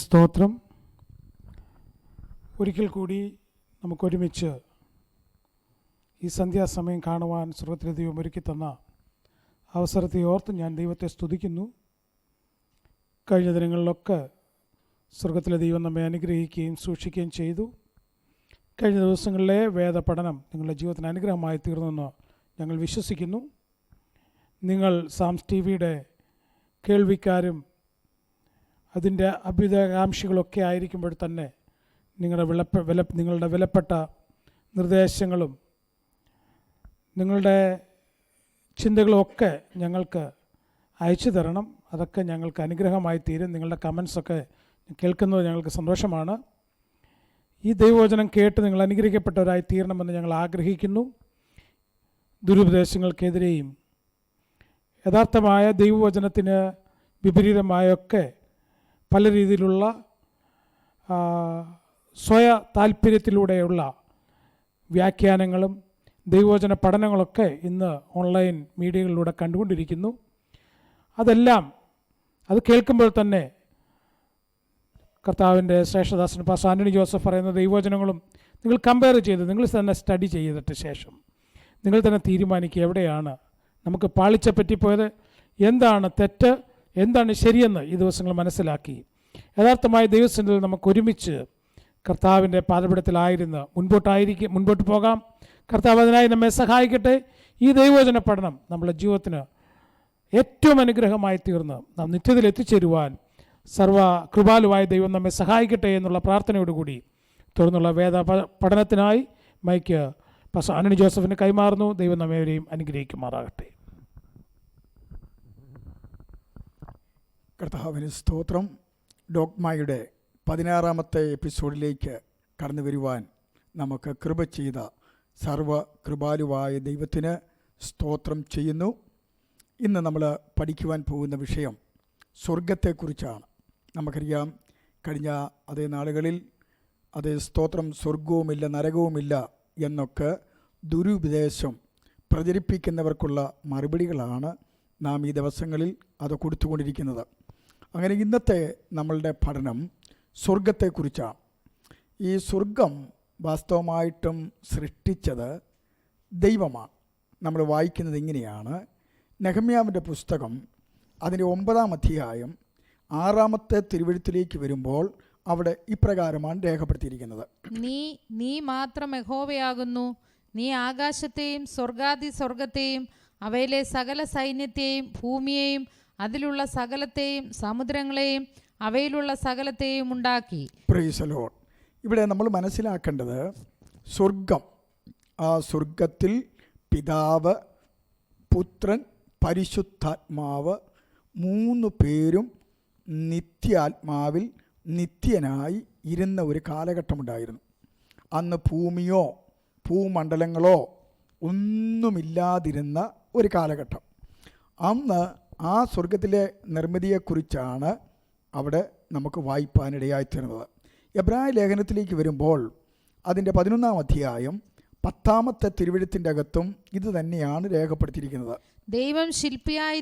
സ്തോത്രം. ഒരിക്കൽ കൂടി നമുക്കൊരുമിച്ച് ഈ സന്ധ്യാസമയം കാണുവാൻ സ്വർഗ്ഗത്തിലെ ദൈവം ഒരുക്കി തന്ന അവസരത്തെ ഓർത്ത് ഞാൻ ദൈവത്തെ സ്തുതിക്കുന്നു. കഴിഞ്ഞ ദിനങ്ങളിലൊക്കെ സ്വർഗ്ഗത്തിലെ ദൈവം നമ്മെ അനുഗ്രഹിക്കുകയും സൂക്ഷിക്കുകയും ചെയ്തു. കഴിഞ്ഞ ദിവസങ്ങളിലെ വേദപഠനം നിങ്ങളുടെ ജീവിതത്തിന് അനുഗ്രഹമായി തീർന്നെന്ന് ഞങ്ങൾ വിശ്വസിക്കുന്നു. നിങ്ങൾ സാംസ് ടി വിയുടെ കേൾവിക്കാരും അതിൻ്റെ അഭ്യുദയകാംക്ഷികളൊക്കെ ആയിരിക്കുമ്പോൾ തന്നെ നിങ്ങളുടെ വിലപ്പെട്ട നിർദ്ദേശങ്ങളും നിങ്ങളുടെ ചിന്തകളുമൊക്കെ ഞങ്ങൾക്ക് അയച്ചു തരണം. അതൊക്കെ ഞങ്ങൾക്ക് അനുഗ്രഹമായി തീരും. നിങ്ങളുടെ കമൻസൊക്കെ കേൾക്കുന്നത് ഞങ്ങൾക്ക് സന്തോഷമാണ്. ഈ ദൈവവചനം കേട്ട് നിങ്ങൾ അനുഗ്രഹിക്കപ്പെട്ടവരായി തീരണമെന്ന് ഞങ്ങൾ ആഗ്രഹിക്കുന്നു. ദുരുപദേശങ്ങൾക്കെതിരെയും യഥാർത്ഥമായ ദൈവവചനത്തിന് വിപരീതമായൊക്കെ പല രീതിയിലുള്ള സ്വയ താല്പര്യത്തിലൂടെയുള്ള വ്യാഖ്യാനങ്ങളും ദൈവവചന പഠനങ്ങളൊക്കെ ഇന്ന് ഓൺലൈൻ മീഡിയകളിലൂടെ കണ്ടുകൊണ്ടിരിക്കുന്നു. അത് കേൾക്കുമ്പോൾ തന്നെ കർത്താവിൻ്റെ ശ്രേഷ്ഠദാസൻ പാസ്റ്റർ ആൻ്റണി ജോസഫ് പറയുന്ന ദൈവവചനങ്ങളും നിങ്ങൾ കമ്പയർ ചെയ്ത് നിങ്ങൾ തന്നെ സ്റ്റഡി ചെയ്തിട്ട് ശേഷം നിങ്ങൾ തന്നെ തീരുമാനിക്കുക എവിടെയാണ് നമുക്ക് പാളിച്ച പറ്റിപ്പോയത്, എന്താണ് തെറ്റ്, എന്താണ് ശരിയെന്ന് ഈ ദിവസങ്ങൾ മനസ്സിലാക്കി യഥാർത്ഥമായ ദൈവസന്നിധിയിൽ നമുക്ക് ഒരുമിച്ച് കർത്താവിൻ്റെ പാദപീഠത്തിലായിരുന്ന് മുൻപോട്ട് പോകാം. കർത്താവ് അതിനായി നമ്മെ സഹായിക്കട്ടെ. ഈ ദൈവവചന പഠനം നമ്മുടെ ജീവിതത്തിന് ഏറ്റവും അനുഗ്രഹമായി തീർന്ന് നാം നിത്യതയിൽ എത്തിച്ചേരുവാൻ സർവ്വ കൃപാലുവായ ദൈവം നമ്മെ സഹായിക്കട്ടെ എന്നുള്ള പ്രാർത്ഥനയോടുകൂടി തുടർന്നുള്ള വേദ പഠനത്തിനായി മൈക്ക് പാസ്റ്റർ ആൻ്റണി ജോസഫിന് കൈമാറുന്നു. ദൈവം നമ്മെവരെയും അനുഗ്രഹിക്കുമാറാകട്ടെ. കർത്താവിന് സ്തോത്രം. ഡോഗ്മയുടെ 16-ാമത്തെ എപ്പിസോഡിലേക്ക് കടന്നു വരുവാൻ നമുക്ക് കൃപ ചെയ്ത സർവ്വ കൃപാലുവായ ദൈവത്തിന് സ്തോത്രം ചെയ്യുന്നു. ഇന്ന് നമ്മൾ പഠിക്കുവാൻ പോകുന്ന വിഷയം സ്വർഗത്തെക്കുറിച്ചാണ്. നമുക്കറിയാം, കഴിഞ്ഞ അതേ നാളുകളിൽ അതേ സ്തോത്രം സ്വർഗവുമില്ല നരകവുമില്ല എന്നൊക്കെ ദുരുപദേശം പ്രചരിപ്പിക്കുന്നവർക്കുള്ള മറുപടികളാണ് നാം ഈ ദിവസങ്ങളിൽ അത് കൊടുത്തുകൊണ്ടിരിക്കുന്നത്. അങ്ങനെ ഇന്നത്തെ നമ്മളുടെ പഠനം സ്വർഗത്തെക്കുറിച്ചാണ്. ഈ സ്വർഗം വാസ്തവമായിട്ടും സൃഷ്ടിച്ചത് ദൈവമാണ്. നമ്മൾ വായിക്കുന്നത് ഇങ്ങനെയാണ്. നെഹമ്യാവിൻ്റെ പുസ്തകം അതിൻ്റെ 9-ാം അധ്യായം 6-ാമത്തെ തിരുവെഴുത്തിലേക്ക് വരുമ്പോൾ അവിടെ ഇപ്രകാരമാണ് രേഖപ്പെടുത്തിയിരിക്കുന്നത്. നീ മാത്രം യഹോവയാകുന്നു. നീ ആകാശത്തെയും സ്വർഗാതിസ്വർഗത്തെയും അവയിലെ സകല സൈന്യത്തെയും ഭൂമിയെയും അതിലുള്ള സകലത്തെയും സമുദ്രങ്ങളെയും അവയിലുള്ള സകലത്തെയും ഉണ്ടാക്കി. Praise the Lord. ഇവിടെ നമ്മൾ മനസ്സിലാക്കേണ്ടത് സ്വർഗം, ആ സ്വർഗത്തിൽ പിതാവ്, പുത്രൻ, പരിശുദ്ധാത്മാവ് 3 പേരും നിത്യാത്മാവിൽ നിത്യനായി ഇരുന്ന ഒരു കാലഘട്ടമുണ്ടായിരുന്നു. അന്ന് ഭൂമിയോ ഭൂമണ്ഡലങ്ങളോ ഒന്നുമില്ലാതിരുന്ന ഒരു കാലഘട്ടം. അന്ന് ആ സ്വർഗത്തിലെ നിർമ്മിതിയെക്കുറിച്ചാണ് അവിടെ നമുക്ക് വായിപ്പാനിടയായിത്തീർന്നത്. എബ്രായ ലേഖനത്തിലേക്ക് വരുമ്പോൾ അതിൻ്റെ 11-ാം അധ്യായം 10-ാമത്തെ തിരുവെഴുത്തിൻ്റെ അകത്തും ഇത് തന്നെയാണ് രേഖപ്പെടുത്തിയിരിക്കുന്നത്. ദൈവം ശില്പിയായി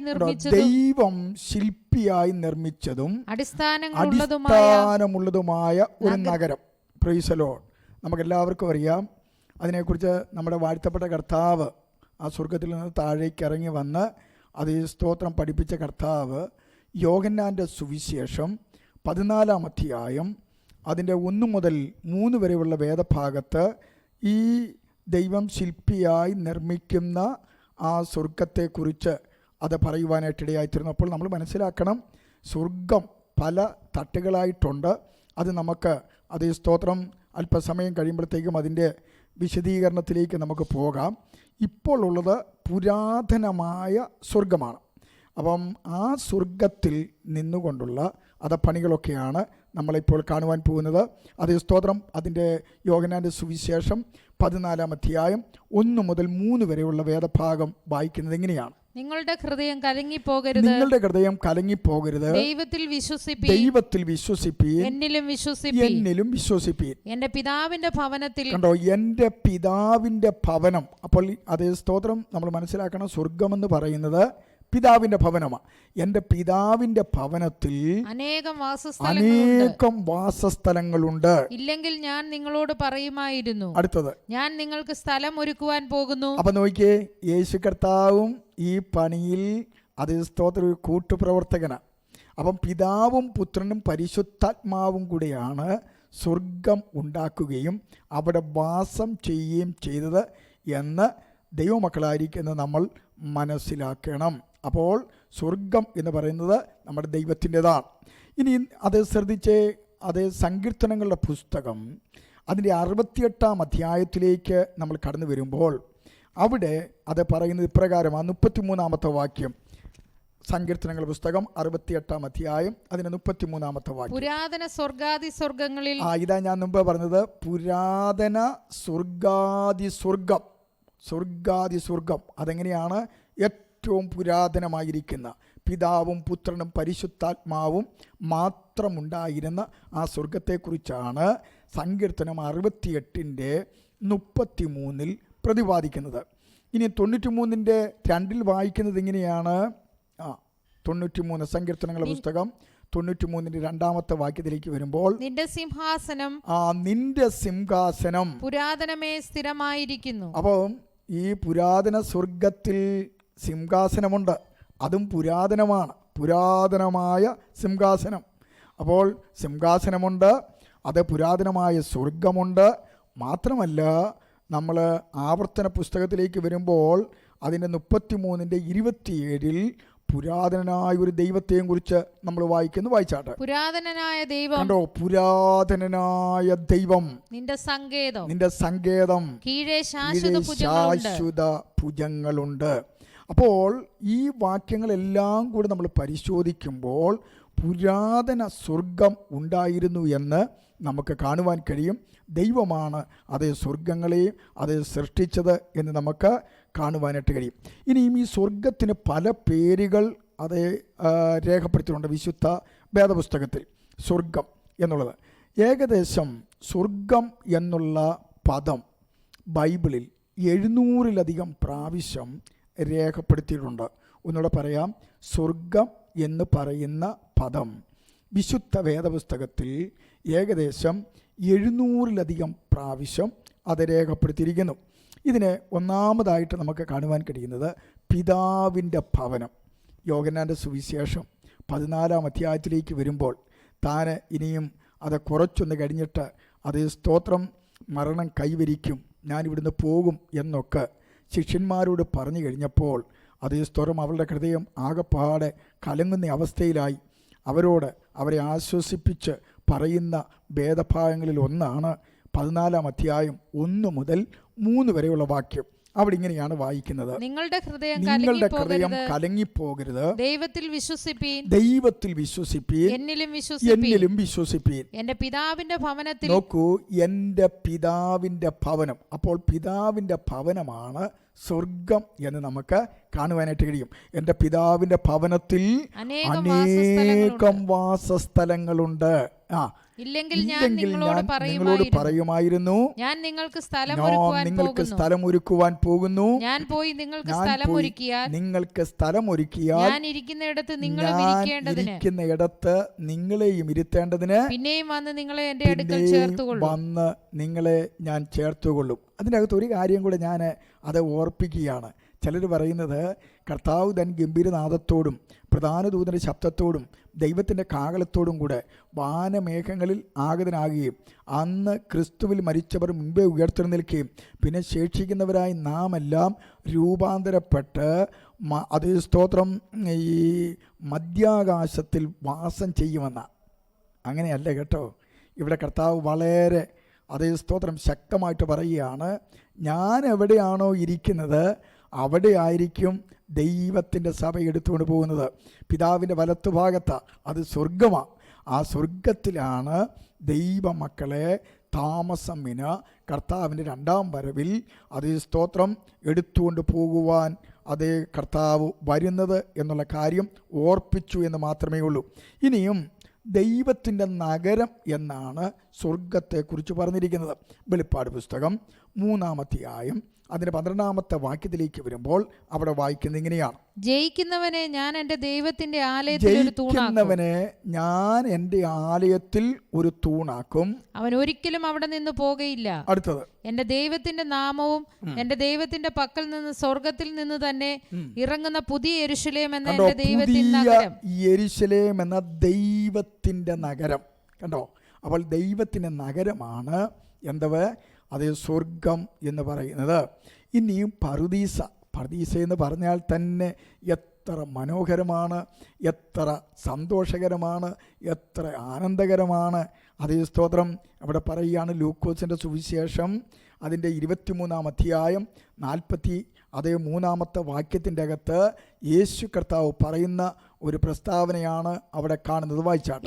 നിർമ്മിച്ചതും അടിസ്ഥാനമുള്ളതുമായ ഒരു നഗരം. Praise the Lord. നമുക്കെല്ലാവർക്കും അറിയാം, അതിനെക്കുറിച്ച് നമ്മുടെ വാഴ്ത്തപ്പെട്ട കർത്താവ് ആ സ്വർഗത്തിൽ നിന്ന് താഴേക്ക് ഇറങ്ങി വന്ന് അതേ സ്തോത്രം പഠിപ്പിച്ച കർത്താവ് യോഹന്നാൻ്റെ സുവിശേഷം 14-ാം അധ്യായം അതിൻ്റെ 1 മുതൽ 3 വരെയുള്ള വേദഭാഗത്ത് ഈ ദൈവം ശില്പിയായി നിർമ്മിക്കുന്ന ആ സ്വർഗത്തെക്കുറിച്ച് അത് പറയുവാനായിട്ടിടയായിത്തീരുന്നു. അപ്പോൾ നമ്മൾ മനസ്സിലാക്കണം, സ്വർഗം പല തട്ടുകളായിട്ടുണ്ട്. അത് നമുക്ക് അതേ സ്തോത്രം അല്പസമയം കഴിയുമ്പോഴത്തേക്കും അതിൻ്റെ വിശദീകരണത്തിലേക്ക് നമുക്ക് പോകാം. ഇപ്പോൾ ഉള്ളത് പുരാതനമായ സ്വർഗമാണ്. അപ്പം ആ സ്വർഗത്തിൽ നിന്നുകൊണ്ടുള്ള പണികളൊക്കെയാണ് നമ്മളിപ്പോൾ കാണുവാൻ പോകുന്നത്. അതേ സ്തോത്രം അതിൻ്റെ യോഹന്നാൻ്റെ സുവിശേഷം 14-ാം അധ്യായം 1 മുതൽ 3 വരെയുള്ള വേദഭാഗം വായിക്കുന്നത് എങ്ങനെയാണ്. നിങ്ങളുടെ ഹൃദയം കലങ്ങിപ്പോകരുത്. ദൈവത്തിൽ വിശ്വസിപ്പീൻ, എന്നിലും വിശ്വസിപ്പീൻ. എന്റെ പിതാവിന്റെ ഭവനത്തിൽ കണ്ടോ, എൻ്റെ പിതാവിൻ്റെ ഭവനം. അപ്പോൾ അതേ സ്തോത്രം നമ്മൾ മനസ്സിലാക്കണം, സ്വർഗമെന്ന് പറയുന്നത് പിതാവിൻ്റെ ഭവനമാണ്. എൻ്റെ പിതാവിൻ്റെ ഭവനത്തിൽ അനേകം വാസസ്ഥലങ്ങളുണ്ട്. ഇല്ലെങ്കിൽ ഞാൻ നിങ്ങളോട് പറയുമായിരുന്നു. അടുത്തത്, ഞാൻ നിങ്ങൾക്ക് സ്ഥലം ഒരുക്കുവാൻ പോകുന്നു. അപ്പൊ നോക്കിയേ, യേശു കർത്താവും ഈ പണിയിൽ അത് സ്തോത്രം ഒരു കൂട്ടുപ്രവർത്തകനാണ്. അപ്പം പിതാവും പുത്രനും പരിശുദ്ധാത്മാവും കൂടെയാണ് സ്വർഗം ഉണ്ടാക്കുകയും അവിടെ വാസം ചെയ്യുകയും ചെയ്തത് എന്ന് ദൈവമക്കളായിരിക്കുന്നത് നമ്മൾ മനസ്സിലാക്കണം. അപ്പോൾ സ്വർഗം എന്ന് പറയുന്നത് നമ്മുടെ ദൈവത്തിൻ്റെതാണ്. ഇനി അത് ശ്രദ്ധിച്ച്, അത് സങ്കീർത്തനങ്ങളുടെ പുസ്തകം അതിൻ്റെ 68-ാം അധ്യായത്തിലേക്ക് നമ്മൾ കടന്നു വരുമ്പോൾ അവിടെ അത് പറയുന്നത് ഇപ്രകാരമാണ്. 33-ാമത്തെ വാക്യം, സങ്കീർത്തനങ്ങളുടെ പുസ്തകം 68-ാം അധ്യായം അതിന്റെ 33-ാമത്തെ വാക്യം. പുരാതന സ്വർഗാദി സ്വർഗങ്ങളിൽ, ഇതാ ഞാൻ മുമ്പ് പറഞ്ഞത്, പുരാതന സ്വർഗാദി സ്വർഗം. സ്വർഗാദി സ്വർഗം അതെങ്ങനെയാണ്? ഏറ്റവും പുരാതനമായിരിക്കുന്ന പിതാവും പുത്രനും പരിശുദ്ധാത്മാവും മാത്രമുണ്ടായിരുന്ന ആ സ്വർഗത്തെക്കുറിച്ചാണ് സങ്കീർത്തനം 68-ന്റെ 33 പ്രതിപാദിക്കുന്നത്. ഇനി 93-ന്റെ 2 വായിക്കുന്നത് ഇങ്ങനെയാണ്. 93 സങ്കീർത്തനങ്ങളുടെ പുസ്തകം 93-ന്റെ 2-ാമത്തെ വാക്യത്തിലേക്ക് വരുമ്പോൾ, നിന്റെ സിംഹാസനം പുരാതനമേ സ്ഥിരമായിരിക്കുന്നു. അപ്പം ഈ പുരാതന സ്വർഗത്തിൽ സിംഹാസനമുണ്ട്, അതും പുരാതനമാണ്, പുരാതനമായ സിംഹാസനം. അപ്പോൾ സിംഹാസനമുണ്ട്, അത് പുരാതനമായ സ്വർഗമുണ്ട്. മാത്രമല്ല, നമ്മൾ ആവർത്തന പുസ്തകത്തിലേക്ക് വരുമ്പോൾ അതിൻ്റെ 33-ന്റെ 27 പുരാതനനായ ഒരു ദൈവത്തെയും കുറിച്ച് നമ്മൾ വായിച്ചാട്ടെ. പുരാതനനായ ദൈവം, കണ്ടോ, പുരാതനനായ ദൈവം, നിന്റെ സങ്കേതം കീഴേ ശാശ്വത ഭുജങ്ങളുണ്ട്. അപ്പോൾ ഈ വാക്യങ്ങളെല്ലാം കൂടി നമ്മൾ പരിശോധിക്കുമ്പോൾ പുരാതന സ്വർഗം ഉണ്ടായിരുന്നു എന്ന് നമുക്ക് കാണുവാൻ കഴിയും. ദൈവമാണ് അതേ സ്വർഗങ്ങളെയും അത് സൃഷ്ടിച്ചത് എന്ന് നമുക്ക് കാണുവാനായിട്ട് കഴിയും. ഇനിയും ഈ സ്വർഗത്തിന് പല പേരുകൾ അതേ രേഖപ്പെടുത്തിയിട്ടുണ്ട് വിശുദ്ധ വേദപുസ്തകത്തിൽ. സ്വർഗം എന്നുള്ളത് ഏകദേശം സ്വർഗം എന്നുള്ള പദം ബൈബിളിൽ 700-ലധികം പ്രാവശ്യം രേഖപ്പെടുത്തിയിട്ടുണ്ട്. ഒന്നുകൂടെ പറയാം, സ്വർഗം എന്ന് പറയുന്ന പദം വിശുദ്ധ വേദപുസ്തകത്തിൽ ഏകദേശം 700-ലധികം പ്രാവശ്യം അത് രേഖപ്പെടുത്തിയിരിക്കുന്നു. ഇതിനെ ഒന്നാമതായിട്ട് നമുക്ക് കാണുവാൻ കഴിയുന്നത് പിതാവിൻ്റെ ഭവനം. യോഹന്നാൻ്റെ സുവിശേഷം 14-ാം അധ്യായത്തിലേക്ക് വരുമ്പോൾ താൻ ഇനിയും അത് കുറച്ചൊന്ന് കഴിഞ്ഞിട്ട് അത് സ്തോത്രം മരണം കൈവരിക്കും, ഞാനിവിടുന്ന് പോകും എന്നൊക്കെ ശിഷ്യന്മാരോട് പറഞ്ഞു കഴിഞ്ഞപ്പോൾ അതേ സ്തോത്രം അവരുടെ ഹൃദയം ആകെപ്പാടെ കലങ്ങുന്ന അവസ്ഥയിലായി. അവരെ ആശ്വസിപ്പിച്ച് പറയുന്ന വേദഭാഗങ്ങളിൽ ഒന്നാണ് 14-ാം അധ്യായം 1 മുതൽ 3 വരെയുള്ള വാക്യം. അവിടെ ഇങ്ങനെയാണ് വായിക്കുന്നത്, നിങ്ങളുടെ ഹൃദയം കലങ്ങിപ്പോകരുത്, ദൈവത്തിൽ വിശ്വസിപ്പീൻ, എന്നിലും വിശ്വസിപ്പീൻ. എന്റെ പിതാവിന്റെ ഭവനത്തിൽ, നോക്കൂ, എന്റെ പിതാവിന്റെ ഭവനം. അപ്പോൾ പിതാവിന്റെ ഭവനമാണ് സ്വർഗം എന്ന് നമുക്ക് കാണുവാനായിട്ട് കഴിയും. എൻ്റെ പിതാവിൻ്റെ ഭവനത്തിൽ അനേകം വാസസ്ഥലങ്ങളുണ്ട്. ഇല്ലെങ്കിൽ ഞാൻ നിങ്ങളോട് പറയുമായിരുന്നു, ഞാൻ നിങ്ങൾക്ക് സ്ഥലം ഒരുക്കുവാൻ പോകുന്നു. ഞാൻ പോയി നിങ്ങൾക്ക് സ്ഥലം ഒരുക്കിയാൽ ഞാൻ ഇരിക്കുന്നിടത്ത് നിങ്ങളെയും ഇരുത്തേണ്ടതിന് പിന്നെയും വന്ന് നിങ്ങളെ എൻ്റെ അടുക്കൽ ഞാൻ ചേർത്തുകൊള്ളും. അതിനകത്ത് ഒരു കാര്യം കൂടെ ഞാൻ അത് ഓർപ്പിക്കുകയാണ്. ചിലർ പറയുന്നത് കർത്താവ് തൻ ഗംഭീരനാദത്തോടും പ്രധാന ദൂതൻ്റെ ശബ്ദത്തോടും ദൈവത്തിൻ്റെ കാഹളത്തോടും കൂടെ വാനമേഘങ്ങളിൽ ആഗതനാകുകയും അന്ന് ക്രിസ്തുവിൽ മരിച്ചവർ മുൻപേ ഉയർത്തെഴുന്നേൽക്കുകയും പിന്നെ ശേഷിക്കുന്നവരായി നാം എല്ലാം രൂപാന്തരപ്പെട്ട് അതേ സ്തോത്രം ഈ മധ്യാകാശത്തിൽ വാസം ചെയ്യുമെന്ന. അങ്ങനെയല്ല കേട്ടോ. ഇവിടെ കർത്താവ് വളരെ അതേ സ്തോത്രം ശക്തമായിട്ട് പറയുകയാണ്, ഞാൻ എവിടെയാണോ ഇരിക്കുന്നത് അവിടെ ആയിരിക്കും ദൈവത്തിൻ്റെ സഭ എടുത്തുകൊണ്ട് പോകുന്നത്. പിതാവിൻ്റെ വലത്തുഭാഗത്താണ്, അത് സ്വർഗമാണ്. ആ സ്വർഗത്തിലാണ് ദൈവമക്കളെ താമസമിന് കർത്താവിൻ്റെ 2-ാം വരവിൽ അതേ സ്തോത്രം എടുത്തുകൊണ്ട് പോകുവാൻ അതേ കർത്താവ് വരുന്നത് എന്നുള്ള കാര്യം ഓർപ്പിച്ചു എന്ന് മാത്രമേ ഉള്ളൂ. ഇനിയും ദൈവത്തിൻ്റെ നഗരം എന്നാണ് സ്വർഗത്തെക്കുറിച്ച് പറഞ്ഞിരിക്കുന്നത്. വെളിപ്പാട് പുസ്തകം 3-ാം അധ്യായം അതിൻ്റെ 12-ാമത്തെ വാക്യത്തിലേക്ക് വരുമ്പോൾ അവിടെ വായിക്കുന്നത് ഇങ്ങനെയാണ്: ജയിക്കുന്നവനെ ഞാൻ എൻ്റെ ദൈവത്തിന്റെ ആലയത്തിൽ ഒരു തൂണാക്കും. ജയിക്കുന്നവനെ ഞാൻ എൻ്റെ ആലയത്തിൽ ഒരു തൂണാക്കും. അവൻ ഒരിക്കലും അവിടെ നിന്ന് പോകയില്ല. അടുത്തത്: എന്റെ ദൈവത്തിന്റെ നാമവും എന്റെ ദൈവത്തിന്റെ പക്കൽ നിന്ന് സ്വർഗത്തിൽ നിന്ന് തന്നെ ഇറങ്ങുന്ന പുതിയ യെരൂശലേം എന്ന എന്റെ ദൈവത്തിന്റെ നഗരം. യെരൂശലേം എന്ന ദൈവത്തിന്റെ നഗരം. കണ്ടോ? അപ്പോൾ ദൈവത്തിന്റെ നഗരമാണ് എന്തവ്? അത് സ്വർഗം എന്ന് പറയുന്നത്. ഇനിയും പറുദീസ. പറുദീസ എന്ന് പറഞ്ഞാൽ തന്നെ എത്ര മനോഹരമാണ്, എത്ര സന്തോഷകരമാണ്, എത്ര ആനന്ദകരമാണ്. അതേ സ്തോത്രം. അവിടെ പറയുകയാണ് ലൂക്കോസിൻ്റെ സുവിശേഷം അതിൻ്റെ 23-ാം അധ്യായം 43-ാമത്തെ വാക്യത്തിൻ്റെ അകത്ത് യേശു കർത്താവ് പറയുന്ന ഒരു പ്രസ്താവനയാണ് അവിടെ കാണുന്നത്. വായിച്ചാട്ടെ.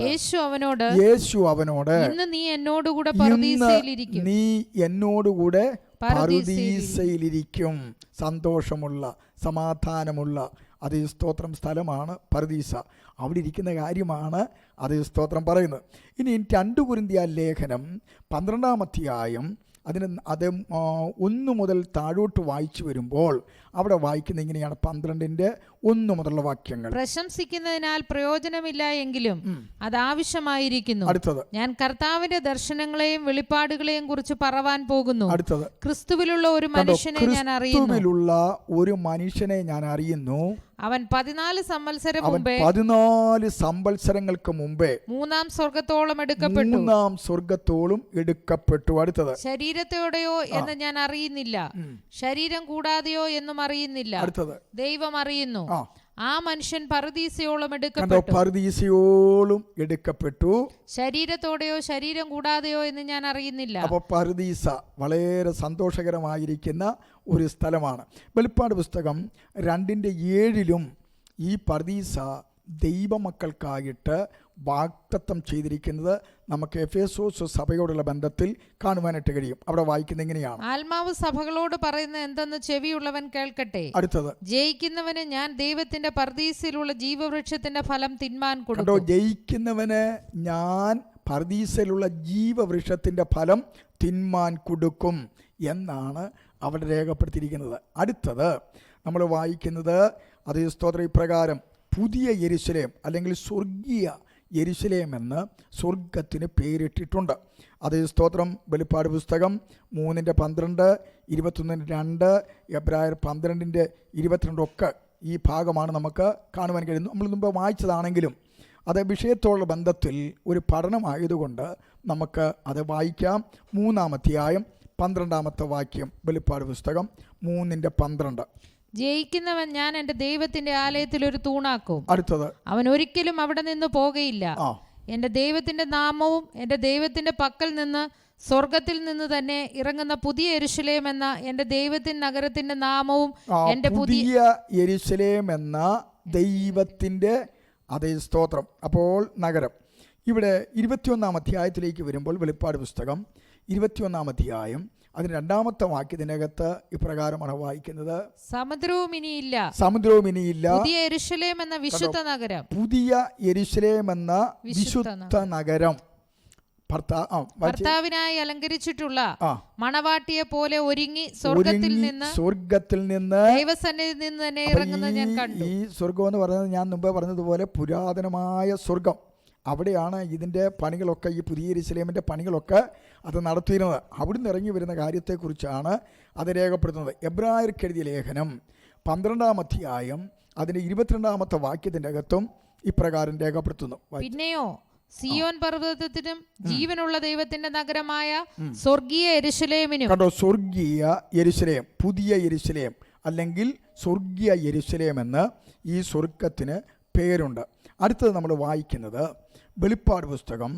യേശു അവനോട് ഇന്ന് നീ എന്നോടുകൂടെ പറുദീസയിലിരിക്കും. നീ എന്നോടുകൂടെ പറുദീസയിലിരിക്കും. സന്തോഷമുള്ള, സമാധാനമുള്ള അതേ സ്തോത്രം സ്ഥലമാണ് പറുദീസ. അവിടെ ഇരിക്കുന്ന കാര്യമാണ് അതേ സ്തോത്രം പറയുന്നത്. ഇനി 2 കൊരിന്ത്യർ ലേഖനം 12-ാം അധ്യായം അത് 1 മുതൽ താഴോട്ട് വായിച്ചു വരുമ്പോൾ അവിടെ വായിക്കുന്ന ഇങ്ങനെയാണ്: 12-ന്റെ 1 മുതലുള്ള വാക്യങ്ങൾ. പ്രശംസിക്കുന്നതിനാൽ പ്രയോജനമില്ല എങ്കിലും അത് ആവശ്യമായിരിക്കുന്നു. അടുത്തത്: ഞാൻ കർത്താവിന്റെ ദർശനങ്ങളെയും വെളിപ്പാടുകളെയും കുറിച്ച് പറവാൻ പോകുന്നു. അടുത്തത്: ക്രിസ്തുവിലുള്ള ഒരു മനുഷ്യനെ ഞാൻ അറിയുന്നു. അവൻ 14 സംവത്സരങ്ങൾക്ക് മുമ്പേ 3-ാം സ്വർഗത്തോളം എടുക്കപ്പെട്ടു. അടുത്തത്: ശരീരത്തോടെയോ എന്ന് ഞാൻ അറിയുന്നില്ല, ശരീരം കൂടാതെയോ എന്നും അറിയുന്നില്ല, ദൈവം അറിയുന്നു. ആ മനുഷ്യൻ പറുദീസയോളം എടുക്കപ്പെട്ടു. ശരീരത്തോടെയോ ശരീരം കൂടാതെയോ എന്ന് ഞാൻ അറിയുന്നില്ല. അപ്പോൾ പറുദീസ വളരെ സന്തോഷകരമായിരിക്കുന്ന ഒരു സ്ഥലമാണ്. വെളിപ്പാട് പുസ്തകം 2:7 ഈ പറുദീസ ദൈവമക്കൾക്കായിട്ട് വാഗ്ദത്തം ചെയ്തിരിക്കുന്നത് നമുക്ക് എഫേസോസ് സഭയോടുള്ള ബന്ധത്തിൽ കാണുവാനായിട്ട് കഴിയും. അവിടെ വായിക്കുന്നത് എങ്ങനെയാണ്: ആത്മാവ് സഭകളോട് പറയുന്നത് എന്തെന്ന് ചെവിയുള്ളവൻ കേൾക്കട്ടെ. അടുത്തത്: ജയിക്കുന്നവന് ഞാൻ ദൈവത്തിന്റെ പറുദീസയിലുള്ള ജീവവൃക്ഷത്തിന്റെ ഫലം തിന്മാൻ കൊടുക്കും. ജയിക്കുന്നവന് ഞാൻ പറുദീസയിലുള്ള ജീവവൃക്ഷത്തിന്റെ ഫലം തിന്മാൻ കൊടുക്കും എന്നാണ് അവിടെ രേഖപ്പെടുത്തിയിരിക്കുന്നത്. അടുത്തത് നമ്മൾ വായിക്കുന്നത് അതേ സ്തോത്രം ഇപ്രകാരം: പുതിയ യെരൂശലേം അല്ലെങ്കിൽ സ്വർഗീയ യെരൂശലേം എന്ന് സ്വർഗത്തിന് പേരിട്ടിട്ടുണ്ട്. അതേ സ്തോത്രം. വെളിപ്പാട് പുസ്തകം 3:12, 21:2, എബ്രായർ 12:22 ഒക്കെ ഈ ഭാഗമാണ് നമുക്ക് കാണുവാൻ കഴിയുന്നത്. നമ്മൾ മുമ്പ് വായിച്ചതാണെങ്കിലും അത് വിഷയത്തോടുള്ള ബന്ധത്തിൽ ഒരു പഠനമായതുകൊണ്ട് നമുക്ക് അത് വായിക്കാം. 3-ാം അധ്യായം 12-ാമത്തെ വാക്യം. വെളിപ്പാട് പുസ്തകം 3:12. ജയിക്കുന്നവൻ ഞാൻ എന്റെ ദൈവത്തിന്റെ ആലയത്തിൽ ഒരു തൂണാക്കും. അടുത്തത്: അവൻ ഒരിക്കലും അവിടെ നിന്ന് പോകയില്ല. എന്റെ ദൈവത്തിന്റെ നാമവും എന്റെ ദൈവത്തിന്റെ പക്കൽ നിന്ന് സ്വർഗത്തിൽ നിന്ന് തന്നെ ഇറങ്ങുന്ന പുതിയ യെരൂശലേം എന്ന എന്റെ ദൈവത്തിന്റെ നഗരത്തിന്റെ നാമവും എന്റെ പുതിയ യെരൂശലേം എന്ന ദൈവത്തിന്റെ അതേ സ്തോത്രം. അപ്പോൾ നഗരം. ഇവിടെ 21-ാം അധ്യായത്തിലേക്ക് വരുമ്പോൾ വെളിപ്പാട് പുസ്തകം 21-ാം അധ്യായം അതിന് 2-ാമത്തെ വാക്യത്തിനകത്ത് ഇപ്രകാരമാണ് വായിക്കുന്നത്: സമുദ്രവും ഇനിയില്ല, പുതിയ യെരൂശലേം എന്ന വിശുദ്ധ നഗരം. പുതിയ യെരൂശലേം എന്ന വിശുദ്ധ നഗരം ഭർത്താവിനായി അലങ്കരിച്ചിട്ടുള്ള മണവാട്ടിയെ പോലെ ഒരുങ്ങി സ്വർഗത്തിൽ നിന്ന് ദൈവസന്നിധിയിൽ നിന്ന് തന്നെ ഇറങ്ങുന്നത് ഞാൻ കണ്ടു. ഈ സ്വർഗം എന്ന് പറയുന്നത് ഞാൻ മുമ്പേ പറഞ്ഞതുപോലെ പുരാതനമായ സ്വർഗം. അവിടെയാണ് ഇതിൻ്റെ പണികളൊക്കെ, ഈ പുതിയ യെരൂശലേമിൻ്റെ പണികളൊക്കെ അത് നടത്തിയിരുന്നത്. അവിടുന്ന് ഇറങ്ങി വരുന്ന കാര്യത്തെക്കുറിച്ചാണ് അത് രേഖപ്പെടുത്തുന്നത്. എബ്രായർക്ക് എഴുതിയ ലേഖനം 12-ാം അധ്യായം അതിൻ്റെ 22-ാമത്തെ വാക്യത്തിൻ്റെ അകത്തും ഇപ്രകാരം രേഖപ്പെടുത്തുന്നു: പിന്നെയോ സിയോൻ പർവ്വതത്തിനും ജീവനുള്ള ദൈവത്തിന്റെ നഗരമായ സ്വർഗീയ യെരൂശലേമിനും. കണ്ടോ? സ്വർഗീയ യെരൂശലേം, പുതിയ യെരൂശലേം അല്ലെങ്കിൽ സ്വർഗീയ യെരൂശലേം എന്ന് ഈ സ്വർഗത്തിന് പേരുണ്ട്. അടുത്തത് നമ്മൾ വായിക്കുന്നത് വെളിപ്പാട് പുസ്തകം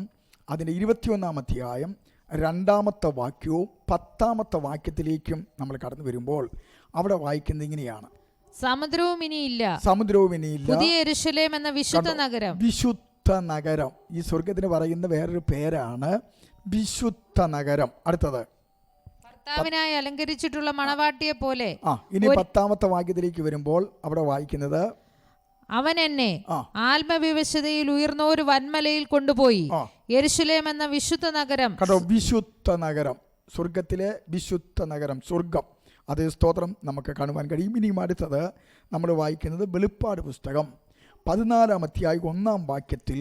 അതിൻ്റെ 21-ാം അധ്യായം 2-ാമത്തെ വാക്യവും 10-ാമത്തെ വാക്യത്തിലേക്കും നമ്മൾ കടന്നു വരുമ്പോൾ അവിടെ വായിക്കുന്നത് ഇങ്ങനെയാണ്: സമുദ്രവും ഇനിയില്ല, പുതിയ യെരൂശലേം എന്ന വിശുദ്ധ നഗരം. വിശുദ്ധ നഗരം. ഈ സ്വർഗത്തിന് പറയുന്ന വേറൊരു പേരാണ് വിശുദ്ധ നഗരം. അടുത്തത്: ഭർത്താവിനായി അലങ്കരിച്ചിട്ടുള്ള മണവാട്ടിയെ പോലെ. ഇനി 10-ാമത്തെ വാക്യത്തിലേക്ക് വരുമ്പോൾ അവിടെ വായിക്കുന്നത്: അവൻ എന്നെ ആത്മവിവശതയിൽ ഉയർന്ന ഒരു വൻമലയിൽ കൊണ്ടുപോയി യെരൂശലേം എന്ന വിശുദ്ധ നഗരം. വിശുദ്ധ നഗരം, സ്വർഗത്തിലെ വിശുദ്ധ നഗരം, സ്വർഗം. അതേ സ്തോത്രം നമുക്ക് കാണുവാൻ കഴിയും. ഇനിയും അടുത്തത് നമ്മൾ വായിക്കുന്നത് വെളിപ്പാട് പുസ്തകം 14-ാം അധ്യായം 1-ാം വാക്യത്തിൽ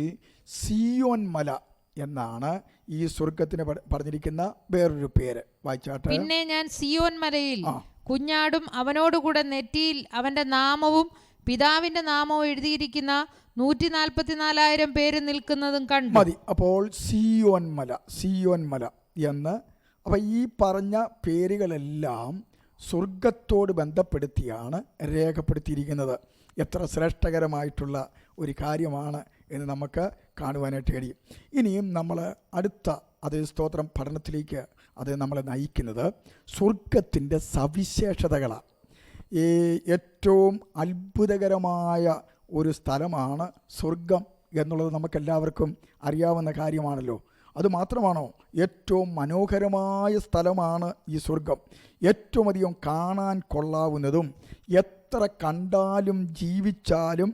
സിയോൻ മല എന്നാണ് ഈ സ്വർഗത്തിന് പറഞ്ഞിരിക്കുന്ന വേറൊരു പേര്. വായിച്ചാട്ടെ. പിന്നെ ഞാൻ സിയോൻ മലയിൽ കുഞ്ഞാടും അവനോടുകൂടെ നെറ്റിയിൽ അവന്റെ നാമവും പിതാവിന്റെ നാമവും എഴുതിയിരിക്കുന്ന 144,000 പേര് നിൽക്കുന്നതും കണ്ടു. മതി. അപ്പോൾ സിയോൻ മല എന്ന്, അപ്പം ഈ പറഞ്ഞ പേരുകളെല്ലാം സ്വർഗത്തോട് ബന്ധപ്പെടുത്തിയാണ് രേഖപ്പെടുത്തിയിരിക്കുന്നത്. എത്ര ശ്രേഷ്ഠകരമായിട്ടുള്ള ഒരു കാര്യമാണ് എന്ന് നമുക്ക് കാണുവാനായിട്ട് കഴിയും. ഇനിയും നമ്മൾ അടുത്ത അതേ സ്തോത്രം പഠനത്തിലേക്ക് അത് നമ്മളെ നയിക്കുന്നത് സ്വർഗത്തിൻ്റെ സവിശേഷതകളാണ്. ഏറ്റവും അത്ഭുതകരമായ ഒരു സ്ഥലമാണ് സ്വർഗം എന്നുള്ളത് നമുക്കെല്ലാവർക്കും അറിയാവുന്ന കാര്യമാണല്ലോ. അതുമാത്രമാണോ, ഏറ്റവും മനോഹരമായ സ്ഥലമാണ് ഈ സ്വർഗം. ഏറ്റവും അധികം കാണാൻ കൊള്ളാവുന്നതും എത്ര കണ്ടാലും ജീവിച്ചാലും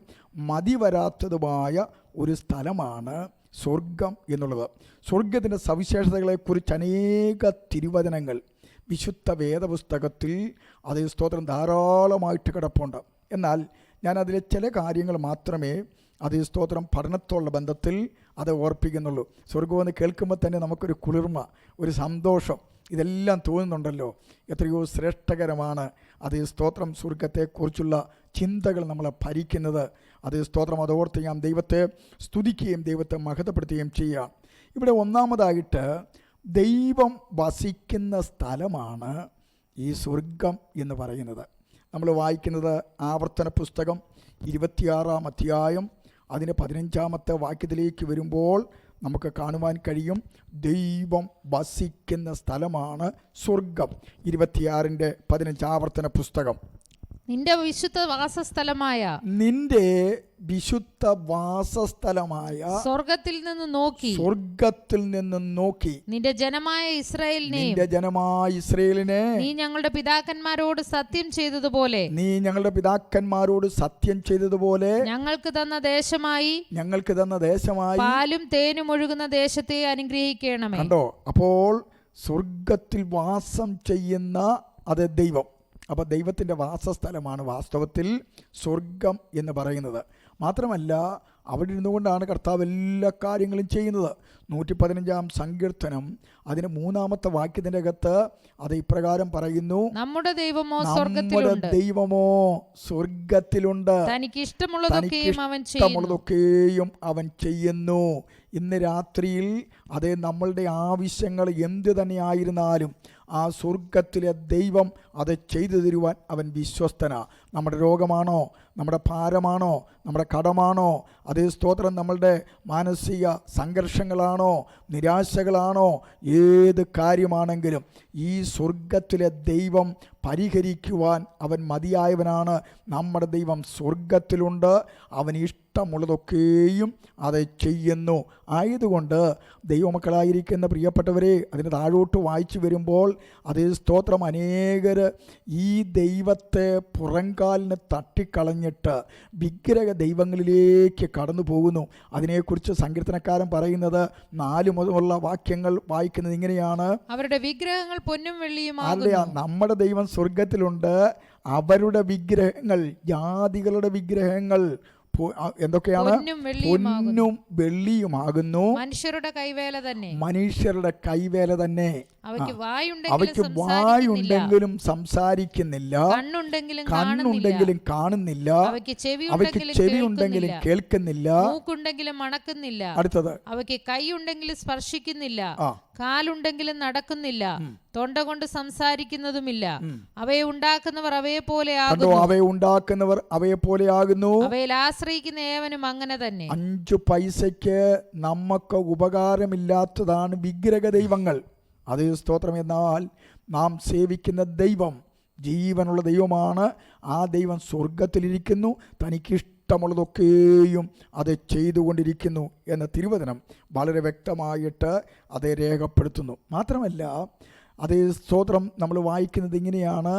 മതി വരാത്തതുമായ ഒരു സ്ഥലമാണ് സ്വർഗം എന്നുള്ളത്. സ്വർഗത്തിൻ്റെ സവിശേഷതകളെക്കുറിച്ച് അനേക തിരുവചനങ്ങൾ വിശുദ്ധ വേദപുസ്തകത്തിൽ അതേ സ്തോത്രം ധാരാളമായിട്ട് കിടപ്പുണ്ട്. എന്നാൽ ഞാനതിലെ ചില കാര്യങ്ങൾ മാത്രമേ അതേ സ്തോത്രം പഠനത്തോടുള്ള ബന്ധത്തിൽ അത് ഓർപ്പിക്കുന്നുള്ളൂ. സ്വർഗമെന്ന് കേൾക്കുമ്പോൾ തന്നെ നമുക്കൊരു കുളിർമ, ഒരു സന്തോഷം, ഇതെല്ലാം തോന്നുന്നുണ്ടല്ലോ. എത്രയോ ശ്രേഷ്ഠകരമാണ് അതേ സ്തോത്രം സ്വർഗത്തെക്കുറിച്ചുള്ള ചിന്തകൾ നമ്മളെ ഭരിക്കുന്നത്. അതേ സ്തോത്രം അതോർത്ത് ഞാൻ ദൈവത്തെ സ്തുതിക്കുകയും ദൈവത്തെ മഹത്വപ്പെടുത്തുകയും ചെയ്യാം. ഇവിടെ ഒന്നാമതായിട്ട് ദൈവം വസിക്കുന്ന സ്ഥലമാണ് ഈ സ്വർഗം എന്ന് പറയുന്നത്. നമ്മൾ വായിക്കുന്നത് ആവർത്തന പുസ്തകം 26-ാം അധ്യായം അതിന് 15-ാമത്തെ വാക്യത്തിലേക്ക് വരുമ്പോൾ നമുക്ക് കാണുവാൻ കഴിയും ദൈവം വസിക്കുന്ന സ്ഥലമാണ് സ്വർഗം. 26-15 ആവർത്തന പുസ്തകം. നിന്റെ വിശുദ്ധ വാസസ്ഥലമായ സ്വർഗത്തിൽ നിന്ന് നോക്കി നിന്റെ ജനമായ ഇസ്രായേലിനെ നീ ഞങ്ങളുടെ പിതാക്കന്മാരോട് സത്യം ചെയ്തതുപോലെ ഞങ്ങൾക്ക് തന്ന ദേശമായി പാലും തേനും ഒഴുകുന്ന ദേശത്തെ അനുഗ്രഹിക്കണമേ. കണ്ടോ, അപ്പോൾ സ്വർഗത്തിൽ വാസം ചെയ്യുന്ന അത് ദൈവം. അപ്പോൾ ദൈവത്തിൻ്റെ വാസസ്ഥലമാണ് വാസ്തവത്തിൽ സ്വർഗം എന്ന് പറയുന്നത്. മാത്രമല്ല അവിടെ ഇരുന്നുകൊണ്ടാണ് കർത്താവ് എല്ലാ കാര്യങ്ങളും ചെയ്യുന്നത്. 115-ാം സങ്കീർത്തനം അതിന് 3-ാമത്തെ വാക്യത്തിൻ്റെ അകത്ത് അത് ഇപ്രകാരം പറയുന്നു, നമ്മുടെ ദൈവമോ സ്വർഗത്തിലുണ്ട്, തനിക്ക് ഇഷ്ടമുള്ളതൊക്കെയും അവൻ ചെയ്യുന്നു. ഇന്ന് രാത്രിയിൽ അതേ നമ്മളുടെ ആവശ്യങ്ങൾ എന്ത് തന്നെയായിരുന്നാലും ആ സ്വർഗത്തിലെ ദൈവം അത് ചെയ്തു തരുവാൻ അവൻ വിശ്വസ്തനാ. നമ്മുടെ രോഗമാണോ, നമ്മുടെ ഭാരമാണോ, നമ്മുടെ കടമാണോ, അതേ സ്തോത്രം നമ്മളുടെ മാനസിക സംഘർഷങ്ങളാണോ, നിരാശകളാണോ, ഏത് കാര്യമാണെങ്കിലും ഈ സ്വർഗത്തിലെ ദൈവം പരിഹരിക്കുവാൻ അവൻ മതിയായവനാണ്. നമ്മുടെ ദൈവം സ്വർഗത്തിലുണ്ട്, അവൻ ഇഷ്ടമുള്ളതൊക്കെയും അത് ചെയ്യുന്നു. ആയതുകൊണ്ട് ദൈവമക്കളായിരിക്കുന്ന പ്രിയപ്പെട്ടവരെ, അതിന് താഴോട്ട് വായിച്ചു വരുമ്പോൾ അതേ സ്തോത്രം അനേകർ ഈ ദൈവത്തെ പുറങ്കാലിന് തട്ടിക്കളഞ്ഞിട്ട് വിഗ്രഹ ദൈവങ്ങളിലേക്ക് കടന്നു പോകുന്നു. അതിനെക്കുറിച്ച് സങ്കീർത്തനക്കാരൻ പറയുന്നത് 4 മുതലുള്ള വാക്യങ്ങൾ വായിക്കുന്നത് ഇങ്ങനെയാണ്, അവരുടെ വിഗ്രഹങ്ങൾ പൊന്നും വെള്ളിയും. നമ്മുടെ ദൈവം സ്വർഗത്തിലുണ്ട്, അവരുടെ വിഗ്രഹങ്ങൾ, ജാതികളുടെ വിഗ്രഹങ്ങൾ എന്തൊക്കെയാണ്? പൊന്നും വെള്ളിയുമാകുന്നു. മനുഷ്യരുടെ കൈവേല തന്നെ. അവയ്ക്ക് വായുണ്ടെങ്കിലും സംസാരിക്കുന്നില്ല, കണ്ണുണ്ടെങ്കിലും കാണുന്നില്ല, അവയ്ക്ക് ചെവിയുണ്ടെങ്കിലും കേൾക്കുന്നില്ല, മൂക്കുണ്ടെങ്കിലും മണക്കുന്നില്ല. അടുത്തത്, അവയ്ക്ക് കൈയുണ്ടെങ്കിലും സ്പർശിക്കുന്നില്ല, കാലുണ്ടെങ്കിലും നടക്കുന്നില്ല, തൊണ്ട കൊണ്ട് സംസാരിക്കുന്നതുമില്ല. അവയെ ഉണ്ടാക്കുന്നവർ അവയെ പോലെയാകുന്നു, അവയിൽ ആശ്രയിക്കുന്ന ഏവനും അങ്ങനെ തന്നെ. 5 പൈസയ്ക്ക് നമുക്ക് ഉപകാരമില്ലാത്തതാണ് വിഗ്രഹ ദൈവങ്ങൾ. അതേ സ്തോത്രം. എന്നാൽ നാം സേവിക്കുന്ന ദൈവം ജീവനുള്ള ദൈവമാണ്. ആ ദൈവം സ്വർഗത്തിലിരിക്കുന്നു, തനിക്കിഷ്ടമുള്ളതൊക്കെയും അത് ചെയ്തുകൊണ്ടിരിക്കുന്നു എന്ന തിരുവചനം വളരെ വ്യക്തമായിട്ട് അത് രേഖപ്പെടുത്തുന്നു. മാത്രമല്ല അതേ സ്തോത്രം നമ്മൾ വായിക്കുന്നത് ഇങ്ങനെയാണ്.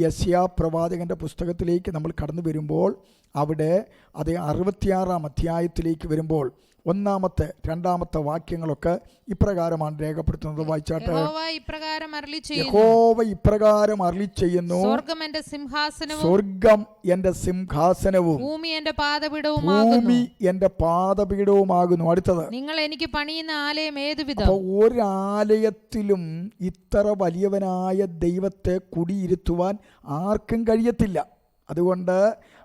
യെശയ്യാ പ്രവാചകൻ്റെ പുസ്തകത്തിലേക്ക് നമ്മൾ കടന്നു വരുമ്പോൾ അവിടെ അതേ 66-ാം അധ്യായത്തിലേക്ക് വരുമ്പോൾ ഒന്നാമത്തെ രണ്ടാമത്തെ വാക്യങ്ങളൊക്കെ ഇപ്രകാരമാണ് രേഖപ്പെടുത്തുന്നത്. വായിച്ചാട്ടെ. യഹോവ ഇപ്രകാരം അരുളി ചെയ്യുന്നു, യഹോവ ഇപ്രകാരം അരുളി ചെയ്യുന്നു, സ്വർഗ്ഗം എന്റെ സിംഹാസനവും സ്വർഗം എന്റെ സിംഹാസനവും ഭൂമി എന്റെ പാദപീഠവുമാകുന്നു. ഭൂമി എന്റെ പാദപീഠവുമാകുന്നു. അടുത്തത്, നിങ്ങൾ എനിക്ക് പണിയുന്ന ആലയം ഏതുവിധം? അപ്പോൾ ഒരാലയത്തിലും ഇത്ര വലിയവനായ ദൈവത്തെ കുടിയിരുത്തുവാൻ ആർക്കും കഴിയത്തില്ല. അതുകൊണ്ട്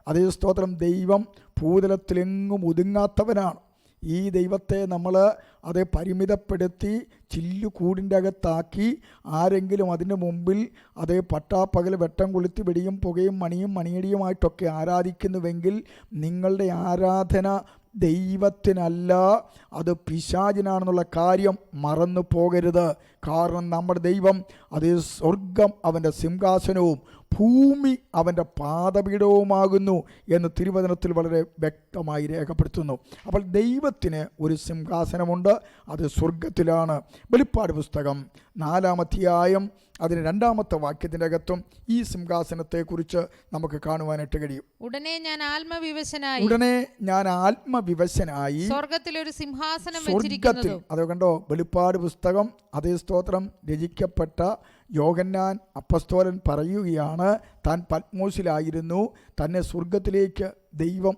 അതേ സ്തോത്രം, ദൈവം ഭൂതലത്തിലെങ്ങും ഒതുങ്ങാത്തവനാണ്. ഈ ദൈവത്തെ നമ്മൾ അത് പരിമിതപ്പെടുത്തി ചില്ലുകൂടിൻ്റെ അകത്താക്കി ആരെങ്കിലും അതിൻ്റെ മുമ്പിൽ അതേ പട്ടാപ്പകൽ വെട്ടം കൊളുത്തി വെടിയും പുകയും മണിയും മണിയടിയുമായിട്ടൊക്കെ ആരാധിക്കുന്നുവെങ്കിൽ നിങ്ങളുടെ ആരാധന ദൈവത്തിനല്ല, അത് പിശാചിനാണെന്നുള്ള കാര്യം മറന്നു പോകരുത്. കാരണം നമ്മുടെ ദൈവം അതേ സ്വർഗം അവൻ്റെ സിംഹാസനവും ഭൂമി അവൻ്റെ പാദപീഠവുമാകുന്നു എന്ന് തിരുവചനത്തിൽ വളരെ വ്യക്തമായി രേഖപ്പെടുത്തുന്നു. അപ്പോൾ ദൈവത്തിന് ഒരു സിംഹാസനമുണ്ട്, അത് സ്വർഗത്തിലാണ്. വെളിപ്പാട് പുസ്തകം 4-ാം അധ്യായം അതിന് 2-ാമത്തെ വാക്യത്തിൻ്റെ അകത്തും ഈ സിംഹാസനത്തെക്കുറിച്ച് നമുക്ക് കാണുവാനായിട്ട് കഴിയും. ഉടനെ ഞാൻ ആത്മവിവശനായി സ്വർഗത്തിൽ ഒരു സിംഹാസനം സ്വർഗത്തിൽ. അത് കണ്ടോ, വെളിപ്പാട് പുസ്തകം അതേ സ്തോത്രം രചിക്കപ്പെട്ട യോഹന്നാൻ അപ്പസ്തോലൻ പറയുകയാണ്, താൻ പത്മോസിലായിരുന്നു, തന്നെ സ്വർഗത്തിലേക്ക് ദൈവം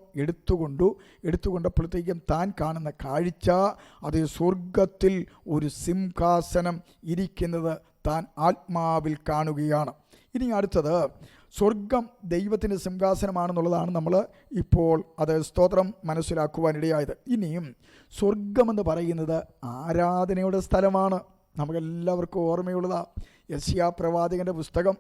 എടുത്തുകൊണ്ടപ്പോഴത്തേക്കും താൻ കാണുന്ന കാഴ്ച അത് സ്വർഗത്തിൽ ഒരു സിംഹാസനം ഇരിക്കുന്നത് താൻ ആത്മാവിൽ കാണുകയാണ്. ഇനി അടുത്തത്, സ്വർഗം ദൈവത്തിൻ്റെ സിംഹാസനമാണെന്നുള്ളതാണ് നമ്മൾ ഇപ്പോൾ അത് സ്തോത്രം മനസ്സിലാക്കുവാനിടയായത്. ഇനിയും സ്വർഗമെന്ന് പറയുന്നത് ആരാധനയുടെ സ്ഥലമാണ്. നമുക്കെല്ലാവർക്കും ഓർമ്മയുള്ളതാണ് യെശയ്യാ പ്രവാചകൻ്റെ പുസ്തകം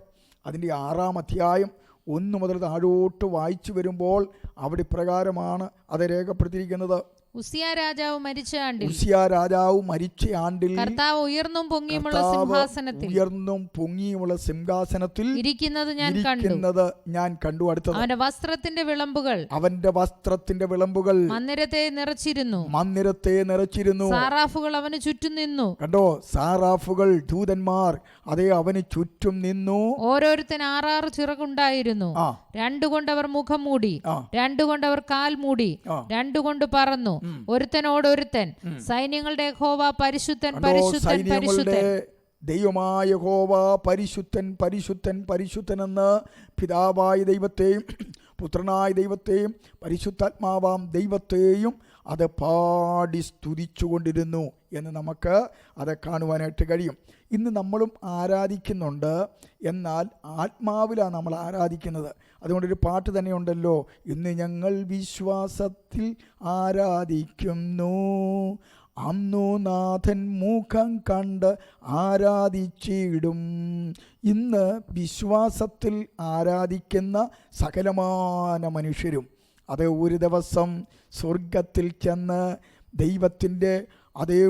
അതിൻ്റെ 6-ാം അധ്യായം 1 മുതൽ താഴോട്ട് വായിച്ചു വരുമ്പോൾ അവിടെ ഇപ്രകാരമാണ് അത് രേഖപ്പെടുത്തിയിരിക്കുന്നത്. ഉസിയ രാജാവ് മരിച്ച ആണ്ടിൽ കർത്താവ് ഉയർന്നും പൊങ്ങിയുമുള്ള സിംഹാസനത്തിൽ ഇരിക്കുന്നത് ഞാൻ കണ്ടു. അടുത്തത്, അവന്റെ വസ്ത്രത്തിന്റെ വിളമ്പുകൾ മന്ദിരത്തെ നിറച്ചിരുന്നു. സാറാഫുകൾ അവന് ചുറ്റും നിന്നു. കണ്ടോ, സാറാഫുകൾ ദൂതന്മാർ അതേ അവന് ചുറ്റും നിന്നു. ഓരോരുത്തൻ 6 ചിറകുണ്ടായിരുന്നു. 2 കൊണ്ടവർ മുഖം മൂടി, 2 കൊണ്ടവർ കാൽ മൂടി, 2 കൊണ്ട് പറന്നു. ഒരുത്തനോടൊരുത്തൻ, സൈന്യങ്ങളുടെ യഹോവ പരിശുദ്ധൻ പരിശുദ്ധൻ പരിശുദ്ധൻ, ദൈവമായ യഹോവ പരിശുദ്ധൻ പരിശുദ്ധൻ പരിശുദ്ധൻ എന്ന് പിതാവായ ദൈവത്തെയും പുത്രനായ ദൈവത്തെയും പരിശുദ്ധാത്മാവാം ദൈവത്തെയും അത് പാടി സ്തുതിച്ചുകൊണ്ടിരുന്നു എന്ന് നമുക്ക് അത് കാണുവാനായിട്ട് കഴിയും. ഇന്ന് നമ്മളും ആരാധിക്കുന്നുണ്ട്, എന്നാൽ ആത്മാവിലാണ് നമ്മൾ ആരാധിക്കുന്നത്. അതുകൊണ്ടൊരു പാട്ട് തന്നെയുണ്ടല്ലോ, ഇന്ന് ഞങ്ങൾ വിശ്വാസത്തിൽ ആരാധിക്കുന്നു, അന്നു നാഥൻ മുഖം കണ്ട് ആരാധിച്ചിടും. ഇന്ന് വിശ്വാസത്തിൽ ആരാധിക്കുന്ന സകലമാന മനുഷ്യരും അത് ഒരു ദിവസം സ്വർഗത്തിൽ ചെന്ന് ദൈവത്തിൻ്റെ അതേ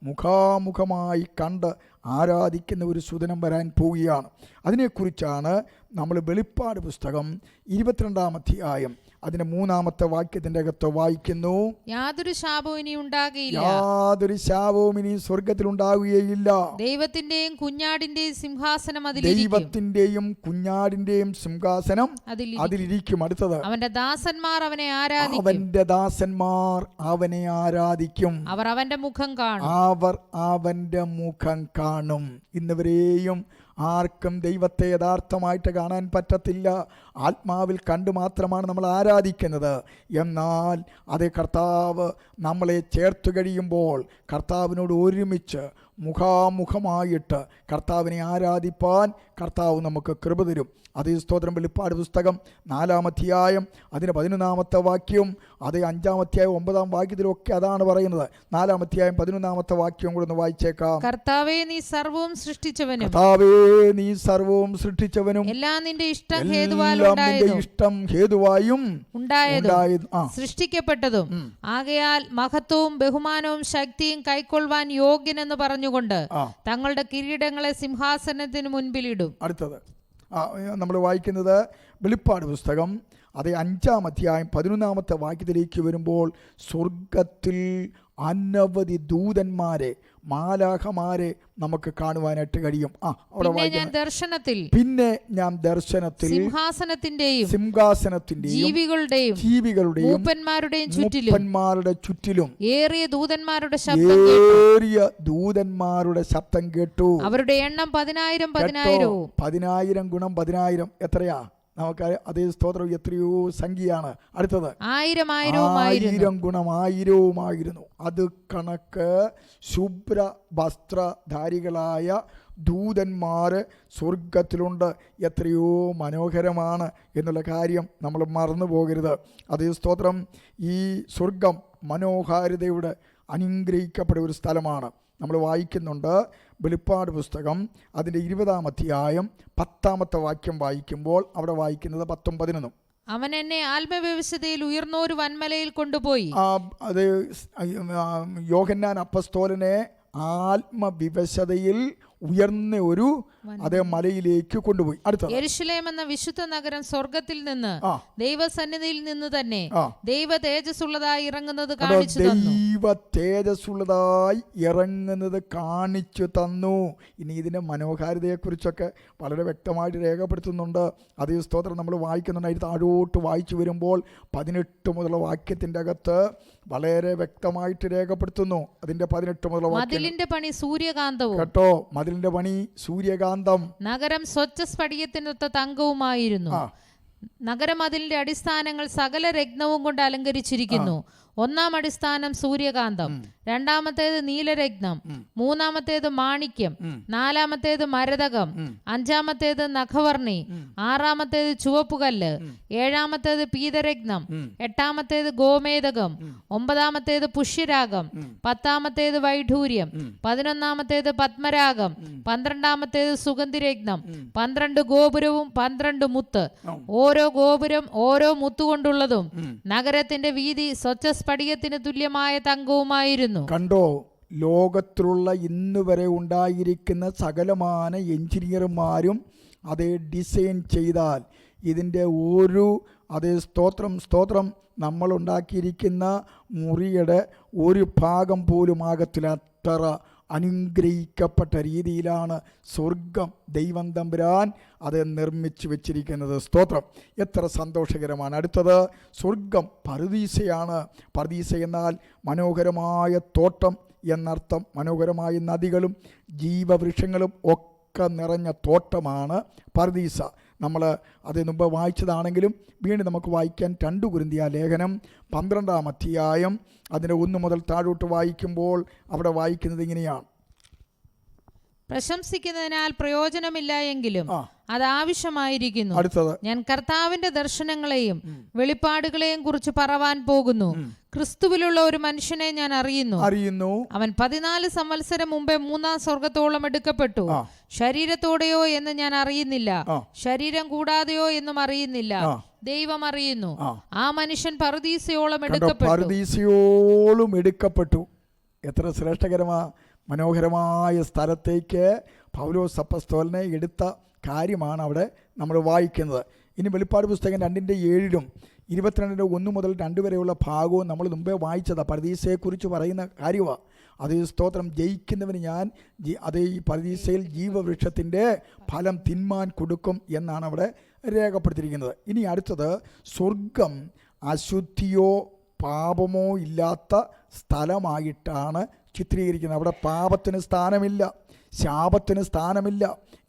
മുഖാമുഖമായി കണ്ട് ആരാധിക്കുന്ന ഒരു സുദിനം വരാൻ പോവുകയാണ്. അതിനെക്കുറിച്ചാണ് നമ്മൾ വെളിപ്പാട് പുസ്തകം 22-ാം അധ്യായം അതിന്റെ 3-ാമത്തെ വാക്യത്തിന്റെ അകത്ത് വായിക്കുന്നു. യാതൊരു ശാപവും ഇനി സ്വർഗത്തിൽ ഉണ്ടാകുകയില്ല. ദൈവത്തിന്റെയും കുഞ്ഞാടിന്റെയും സിംഹാസനം അതിലിരിക്കും. അടുത്തത്, അവന്റെ ദാസന്മാർ അവനെ ആരാധിക്കും. അവർ അവന്റെ മുഖം കാണും. ഇന്നുവരെയും ആർക്കും ദൈവത്തെ യഥാർത്ഥമായിട്ട് കാണാൻ പറ്റത്തില്ല. ആത്മാവിൽ കണ്ടു മാത്രമാണ് നമ്മൾ ആരാധിക്കുന്നത്. എന്നാൽ അതേ കർത്താവ് നമ്മളെ ചേർത്ത് കഴിയുമ്പോൾ കർത്താവിനോട് ഒരുമിച്ച് മുഖാമുഖമായിട്ട് കർത്താവിനെ ആരാധിപ്പാൻ കർത്താവ് നമുക്ക് കൃപ തരും. അതേ സ്തോത്രം. വെളിപ്പാട് പുസ്തകം 4-ാം അധ്യായം അതിന് 11-ാമത്തെ വാക്യവും അതേ 5-ാം അധ്യായം 9-ാം വാക്യത്തിലൊക്കെ അതാണ് പറയുന്നത്. 4-ാം അധ്യായം 11-ാമത്തെ വാക്യവും കൂടെ ഒന്ന് വായിച്ചേക്കാം. കർത്താവേ നീ സർവ്വവും സൃഷ്ടിച്ചവനും എല്ലാം നിന്റെ ഇഷ്ടം ഹേതുവായും സൃഷ്ടിക്കപ്പെട്ടതും ആകയാൽ മഹത്വവും ബഹുമാനവും ശക്തിയും കൈക്കൊള്ളുവാൻ യോഗ്യനെന്ന് പറഞ്ഞുകൊണ്ട് തങ്ങളുടെ കിരീടങ്ങളെ സിംഹാസനത്തിന് മുൻപിലിടും. അടുത്തത് നമ്മൾ വായിക്കുന്നത് വെളിപ്പാട് പുസ്തകം അതേ 5-ാം അധ്യായം 11-ാമത്തെ വാക്യത്തിലേക്ക് വരുമ്പോൾ സ്വർഗത്തിൽ അനവധി ദൂതന്മാരെ, മാലാഖമാരെ നമുക്ക് കാണുവാനായിട്ട് കഴിയും. അവിടെ പിന്നെ ഞാൻ ദർശനത്തിൽ സിംഹാസനത്തിന്റെയും ജീവികളുടെയും മൂപ്പന്മാരുടെ ചുറ്റിലും ഏറിയ ദൂതന്മാരുടെ ശബ്ദം കേട്ടു. അവരുടെ എണ്ണം 10,000 ഗുണം 10,000 എത്രയാ? നമുക്ക് അതേ സ്തോത്രം, എത്രയോ സംഖ്യയാണ്. അടുത്തത് 1000 ഗുണം 1000 അത് കണക്ക് ശുഭ്ര വസ്ത്രധാരികളായ ദൂതന്മാർ സ്വർഗത്തിലുണ്ട്. എത്രയോ മനോഹരമാണ് എന്നുള്ള കാര്യം നമ്മൾ മറന്നു പോകരുത്. അതേ സ്തോത്രം, ഈ സ്വർഗം മനോഹാരിതയുടെ അനുഗ്രഹിക്കപ്പെട്ട ഒരു സ്ഥലമാണ്. നമ്മൾ വായിക്കുന്നുണ്ട് വെളിപ്പാട് പുസ്തകം അതിൻ്റെ 20-ാം അധ്യായം 10-ാമത്തെ വാക്യം വായിക്കുമ്പോൾ അവിടെ വായിക്കുന്നത് 10-11. അവൻ എന്നെ ആത്മവ്യവസ്ഥയിൽ ഉയർന്നൊരു വൻമലയിൽ കൊണ്ടുപോയി. അത് യോഹന്നാൻ അപ്പസ്തോലനെ ആത്മവിവശതയിൽ ഉയർന്ന ഒരു അതേ മലയിലേക്ക് കൊണ്ടുപോയി. അടുത്ത യെരുശലേം എന്ന വിശുദ്ധ നഗരം സ്വർഗത്തിൽ നിന്ന് ദൈവസന്നിധിയിൽ നിന്ന് തന്നെ ദൈവ തേജസ്സുള്ളതായി ഇറങ്ങുന്നത് കാണിച്ചു തന്നു. ദൈവ തേജസ്സുള്ളതായി ഇറങ്ങുന്നത് കാണിച്ചു തന്നു. ഇനി ഇതിന്റെ മനോഹാരിതയെക്കുറിച്ചൊക്കെ വളരെ വ്യക്തമായിട്ട് രേഖപ്പെടുത്തുന്നുണ്ട്. അതേ സ്തോത്രം നമ്മൾ വായിക്കുന്നുണ്ട്. അതിന് താഴോട്ട് വായിച്ചു വരുമ്പോൾ 18 മുതലുള്ള വാക്യത്തിന്റെ അകത്ത് വളരെ വ്യക്തമായിട്ട് രേഖപ്പെടുത്തുന്നു. അതിന്റെ 18 മുതലുള്ള മതിലിന്റെ പണി സൂര്യകാന്തവും കേട്ടോ, മതിലിന്റെ പണി സൂര്യകാന്തം. നഗരം സ്വച്ഛ സ്ഫടികത്തിനൊത്ത തങ്കവുമായിരുന്നു. നഗരമതിലിന്റെ അടിസ്ഥാനങ്ങൾ സകല രത്നവും കൊണ്ട് അലങ്കരിച്ചിരിക്കുന്നു. ഒന്നാം അടിസ്ഥാനം സൂര്യകാന്തം, രണ്ടാമത്തേത് നീലരത്നം, മൂന്നാമത്തേത് മാണിക്യം, നാലാമത്തേത് മരതകം, അഞ്ചാമത്തേത് നഖവർണി, ആറാമത്തേത് ചുവപ്പുകല്ല്, ഏഴാമത്തേത് പീതരത്നം, എട്ടാമത്തേത് ഗോമേതകം, ഒമ്പതാമത്തേത് പുഷ്യരാഗം, പത്താമത്തേത് വൈഢൂര്യം, 11-ാമത്തേത് പത്മരാഗം, 12-ാമത്തേത് സുഗന്ധിരത്നം, 12 ഗോപുരവും 12 മുത്ത്, ഓരോ ഗോപുരം ഓരോ മുത്തുകൊണ്ടുള്ളതും നഗരത്തിന്റെ വീതി സ്വച്ഛ സ്ഫടികത്തിന് തുല്യമായ തങ്കവുമായിരുന്നു. കണ്ടോ, ലോകത്തിലുള്ള ഇന്ന് വരെ ഉണ്ടായിരിക്കുന്ന സകലമാന എഞ്ചിനീയർമാരും അതേ ഡിസൈൻ ചെയ്താൽ ഇതിൻ്റെ ഒരു അതേ സ്തോത്രം നമ്മൾ ഉണ്ടാക്കിയിരിക്കുന്ന മുറിയുടെ ഒരു ഭാഗം പോലും ആകത്തില്ല. അത്ര അനുഗ്രഹിക്കപ്പെട്ട രീതിയിലാണ് സ്വർഗം ദൈവം തമ്പുരാൻ അത് നിർമ്മിച്ചു വെച്ചിരിക്കുന്നത്. സ്തോത്രം, എത്ര സന്തോഷകരമാണ്. അടുത്തത് സ്വർഗം പറുദീസയാണ്. പറുദീസ എന്നാൽ മനോഹരമായ തോട്ടം എന്നർത്ഥം. മനോഹരമായ നദികളും ജീവവൃക്ഷങ്ങളും ഒക്കെ നിറഞ്ഞ തോട്ടമാണ് പറുദീസ. നമ്മൾ അതിന് മുമ്പ് വായിച്ചതാണെങ്കിലും വീണ്ടും നമുക്ക് വായിക്കാൻ 2 കൊരിന്ത്യർ ലേഖനം 12-ാം അധ്യായം അതിൻ്റെ 1 മുതൽ താഴോട്ട് വായിക്കുമ്പോൾ അവിടെ വായിക്കുന്നത് ഇങ്ങനെയാണ്: പ്രശംസിക്കുന്നതിനാൽ പ്രയോജനമില്ല എങ്കിലും അത് ആവശ്യമായിരിക്കുന്നു. ഞാൻ കർത്താവിന്റെ ദർശനങ്ങളെയും വെളിപ്പാടുകളെയും കുറിച്ച് പറവാൻ പോകുന്നു. ക്രിസ്തുവിലുള്ള ഒരു മനുഷ്യനെ ഞാൻ അറിയുന്നു. അവൻ 14 സംവത്സരം മുമ്പേ 3-ാം സ്വർഗത്തോളം എടുക്കപ്പെട്ടു. ശരീരത്തോടെയോ എന്ന് ഞാൻ അറിയുന്നില്ല, ശരീരം കൂടാതെയോ എന്നും അറിയുന്നില്ല, ദൈവം അറിയുന്നു. ആ മനുഷ്യൻ പറുദീസയോളം എടുക്കപ്പെട്ടു. എത്ര ശ്രേഷ്ഠകരമാ മനോഹരമായ സ്ഥലത്തേക്ക് പൗലോസ് അപ്പോസ്തലനെ എടുത്ത കാര്യമാണ് അവിടെ നമ്മൾ വായിക്കുന്നത്. ഇനി വെളിപ്പാട് പുസ്തകം 2:7 22-1 മുതൽ 2 വരെയുള്ള ഭാഗവും നമ്മൾ മുമ്പേ വായിച്ചതാണ്. പറുദീസയെക്കുറിച്ച് പറയുന്ന കാര്യമാണ്. അതേ സ്തോത്രം, ജയിക്കുന്നവന് ഞാൻ അതേ ഈ പറുദീസയിൽ ജീവവൃക്ഷത്തിൻ്റെ ഫലം തിന്മാൻ കൊടുക്കും എന്നാണ് അവിടെ രേഖപ്പെടുത്തിയിരിക്കുന്നത്. ഇനി അടുത്തത് സ്വർഗം അശുദ്ധിയോ പാപമോ ഇല്ലാത്ത സ്ഥലമായിട്ടാണ് ചിത്രീകരിക്കുന്നത്. അവിടെ പാപത്തിന് സ്ഥാനമില്ല, ശാപത്തിന് സ്ഥാനമില്ല,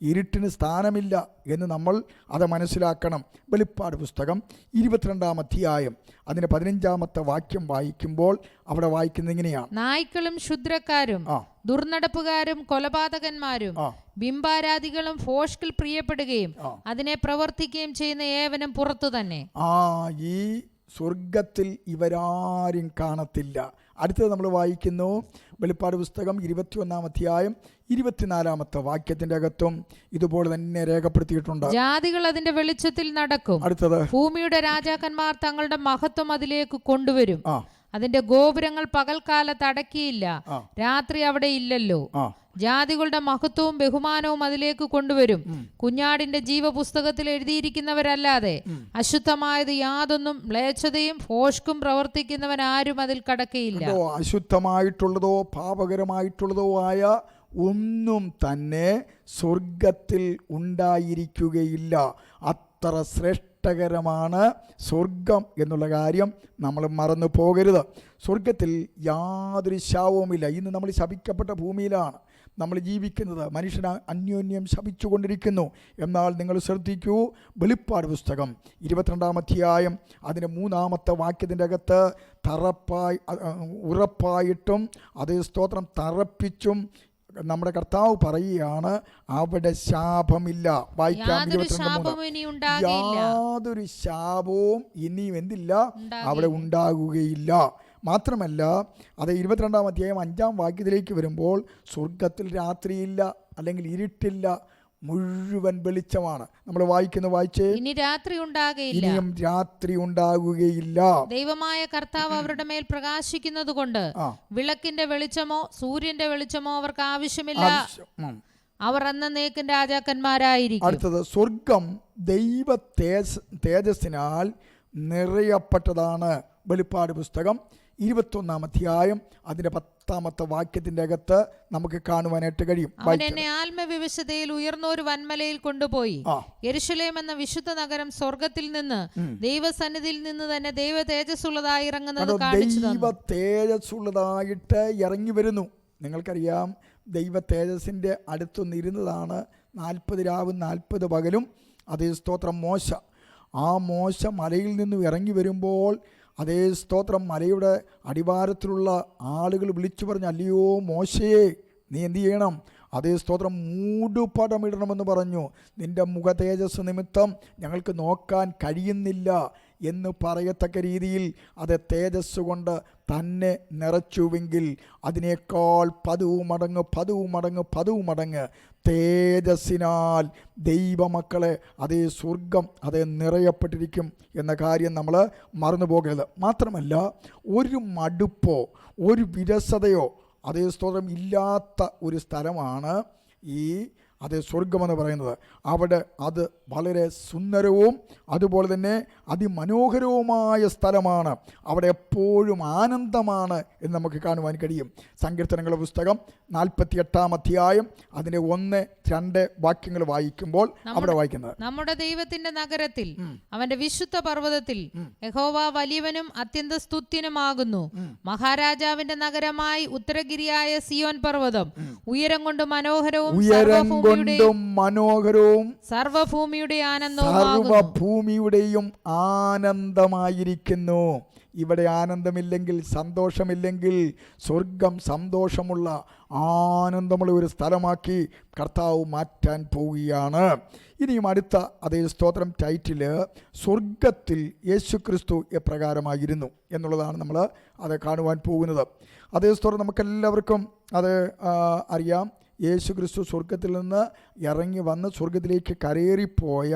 ഇരുട്ടിന് സ്ഥാനമില്ല എന്ന് നമ്മൾ അത് മനസ്സിലാക്കണം. വെളിപ്പാട് പുസ്തകം 22-ാം അധ്യായം അതിൻ്റെ 15-ാമത്തെ വാക്യം വായിക്കുമ്പോൾ അവിടെ വായിക്കുന്നത് ഇങ്ങനെയാണ്: നായ്ക്കളും ക്ഷുദ്രക്കാരും ദുർനടപ്പുകാരും കൊലപാതകന്മാരും ബിംബാരാധികളും ഭോഷ്കിൽ പ്രിയപ്പെടുകയും അതിനെ പ്രവർത്തിക്കുകയും ചെയ്യുന്ന ഏവനും പുറത്തു തന്നെ. ഈ സ്വർഗത്തിൽ ഇവരാരും കാണത്തില്ല. അടുത്തത് നമ്മൾ വായിക്കുന്നു വെളിപ്പാട് പുസ്തകം 21-ാം അധ്യായം 24-ാമത്തെ വാക്യത്തിന്റെ അകത്തും ഇതുപോലെ തന്നെ രേഖപ്പെടുത്തിയിട്ടുണ്ട്: ജാതികൾ അതിന്റെ വെളിച്ചത്തിൽ നടക്കും. അടുത്തത് ഭൂമിയുടെ രാജാക്കന്മാർ തങ്ങളുടെ മഹത്വം അതിലേക്ക് കൊണ്ടുവരും. അതിന്റെ ഗോപുരങ്ങൾ പകൽക്കാലത്ത് അടക്കിയില്ല, രാത്രി അവിടെ ഇല്ലല്ലോ. ജാതികളുടെ മഹത്വവും ബഹുമാനവും അതിലേക്ക് കൊണ്ടുവരും. കുഞ്ഞാടിന്റെ ജീവപുസ്തകത്തിൽ എഴുതിയിരിക്കുന്നവരല്ലാതെ അശുദ്ധമായത് യാതൊന്നും മ്ലേച്ഛതയും ഭോഷ്കും പ്രവർത്തിക്കുന്നവൻ ആരും അതിൽ കടക്കയില്ല. അശുദ്ധമായിട്ടുള്ളതോ പാപകരമായിട്ടുള്ളതോ ആയ ഒന്നും തന്നെ സ്വർഗത്തിൽ ഉണ്ടായിരിക്കുകയില്ല. അത്ര ശ്രേഷ്ഠകരമാണ് സ്വർഗം എന്നുള്ള കാര്യം നമ്മൾ മറന്നു പോകരുത്. സ്വർഗത്തിൽ യാതൊരു ശാപവുമില്ല. ഇന്ന് നമ്മൾ ശപിക്കപ്പെട്ട ഭൂമിയിലാണ് നമ്മൾ ജീവിക്കുന്നത്. മനുഷ്യൻ അന്യോന്യം ശപിച്ചുകൊണ്ടിരിക്കുന്നു. എന്നാൽ നിങ്ങൾ ശ്രദ്ധിക്കൂ, വെളിപ്പാട് പുസ്തകം 22-ാം അധ്യായം അതിൻ്റെ 3-ാമത്തെ വാക്യത്തിൻ്റെ അകത്ത് ഉറപ്പായിട്ടും അതേ സ്തോത്രം തറപ്പിച്ചും നമ്മുടെ കർത്താവ് പറയുകയാണ്, അവിടെ ശാപമില്ല. വായിക്കാം, 22:3. യാതൊരു ശാപവും ഇനിയും എന്തില്ല, അവിടെ ഉണ്ടാകുകയില്ല. മാത്രമല്ല അത് 22-ാം അധ്യായം 5-ാം വാക്യത്തിലേക്ക് വരുമ്പോൾ സ്വർഗത്തിൽ രാത്രിയില്ല, അല്ലെങ്കിൽ ഇരുട്ടില്ല, മുഴുവൻ വെളിച്ചമാണ്. നമ്മൾ വായിച്ചേ, ഇനി രാത്രി ഉണ്ടാകുകയില്ല, ഇനിയും രാത്രി ഉണ്ടാകുകയില്ല. ദൈവമായ കർത്താവ് അവരുടെ മേൽ പ്രകാശിക്കുന്നത് കൊണ്ട് വിളക്കിന്റെ വെളിച്ചമോ സൂര്യന്റെ വെളിച്ചമോ അവർക്ക് ആവശ്യമില്ല. അവർ എന്നേക്കും രാജാക്കന്മാരായിരിക്കും. അടുത്തത്, സ്വർഗം ദൈവ തേജസ്സിനാൽ നിറയപ്പെട്ടതാണ്. വെളിപ്പാട് പുസ്തകം 21-ാം അധ്യായം അതിന്റെ 10-ാമത്തെ വാക്യത്തിന്റെ അകത്ത് നമുക്ക് കാണുവാനായിട്ട് കഴിയും. അവൻ എന്നെ ആത്മവിവശതയിൽ ഉയർന്ന ഒരു വൻമലയിൽ കൊണ്ടുപോയി. യെരുശലേം എന്ന വിശുദ്ധ നഗരം സ്വർഗത്തിൽ നിന്ന് ദൈവസന്നിധിയിൽ നിന്ന് തന്നെ ദൈവ തേജസ്സുള്ളതായി ഇറങ്ങുന്നത് കാണിച്ചു തന്നു. ദൈവ തേജസ്സുള്ളതായിട്ട് ഇറങ്ങി വരുന്നു. നിങ്ങൾക്കറിയാം, ദൈവ തേജസ്സിന്റെ അടുത്തുനിന്നിരുന്നതാണ് 40 രാവും 40 പകലും അതേ സ്തോത്രം മോശ. ആ മോശ മലയിൽ നിന്നും ഇറങ്ങി വരുമ്പോൾ അതേ സ്തോത്രം മലയുടെ അടിവാരത്തിലുള്ള ആളുകൾ വിളിച്ചു പറഞ്ഞു, അല്ലയോ മോശയെ, നീ എന്ത് ചെയ്യണം? അതേ സ്തോത്രം മൂടുപടമിടണമെന്ന് പറഞ്ഞു. നിന്റെ മുഖ തേജസ് നിമിത്തം ഞങ്ങൾക്ക് നോക്കാൻ കഴിയുന്നില്ല എന്ന് പറയത്തക്ക രീതിയിൽ അത് തേജസ് കൊണ്ട് തന്നെ നിറച്ചുവെങ്കിൽ അതിനേക്കാൾ 10 മടങ്ങ് തേജസ്സിനാൽ ദൈവമക്കളെ അതേ സ്വർഗം അതേ നിറയപ്പെട്ടിരിക്കും എന്ന കാര്യം നമ്മൾ മറന്നു പോകരുത്. മാത്രമല്ല, ഒരു മടുപ്പോ ഒരു വിരസതയോ അതേ സ്തോത്രം ഇല്ലാത്ത ഒരു സ്ഥലമാണ് ഈ അതേ സ്വർഗമെന്ന് പറയുന്നത്. അവിടെ അത് വളരെ സുന്ദരവും അതുപോലെ തന്നെ അതിമനോഹരവുമായ സ്ഥലമാണ്. അവിടെ എപ്പോഴും ആനന്ദമാണ് എന്ന് നമുക്ക് കാണുവാൻ കഴിയും. സങ്കീർത്തനങ്ങളുടെ പുസ്തകം 48-ാം അധ്യായം അതിൻ്റെ 1-2 വാക്യങ്ങൾ വായിക്കുമ്പോൾ അവിടെ വായിക്കുന്നത്, നമ്മുടെ ദൈവത്തിന്റെ നഗരത്തിൽ അവന്റെ വിശുദ്ധ പർവ്വതത്തിൽ യഹോവ വലിയവനും അത്യന്ത സ്തുത്യനുമാകുന്നു. മഹാരാജാവിന്റെ നഗരമായി ഉത്തരഗിരിയായ സിയോൻ പർവ്വതം ഉയരം കൊണ്ട് മനോഹരവും സർവഭൂമിയുടെയും ആനന്ദമായിരിക്കുന്നു. ഇവിടെ ആനന്ദമില്ലെങ്കിൽ, സന്തോഷമില്ലെങ്കിൽ, സ്വർഗം സന്തോഷമുള്ള ആനന്ദമുള്ള ഒരു സ്ഥലമാക്കി കർത്താവ് മാറ്റാൻ പോവുകയാണ്. ഇനിയും അടുത്ത അതേ സ്തോത്രം ടൈറ്റില് സ്വർഗത്തിൽ യേശുക്രിസ്തു എപ്രകാരമായിരുന്നു എന്നുള്ളതാണ് നമ്മൾ അത് കാണുവാൻ പോകുന്നത്. അതേ സ്തോത്രം നമുക്കെല്ലാവർക്കും അത് അറിയാം. യേശുക്രിസ്തു സ്വർഗത്തിൽ നിന്ന് ഇറങ്ങി വന്ന് സ്വർഗത്തിലേക്ക് കരേറിപ്പോയ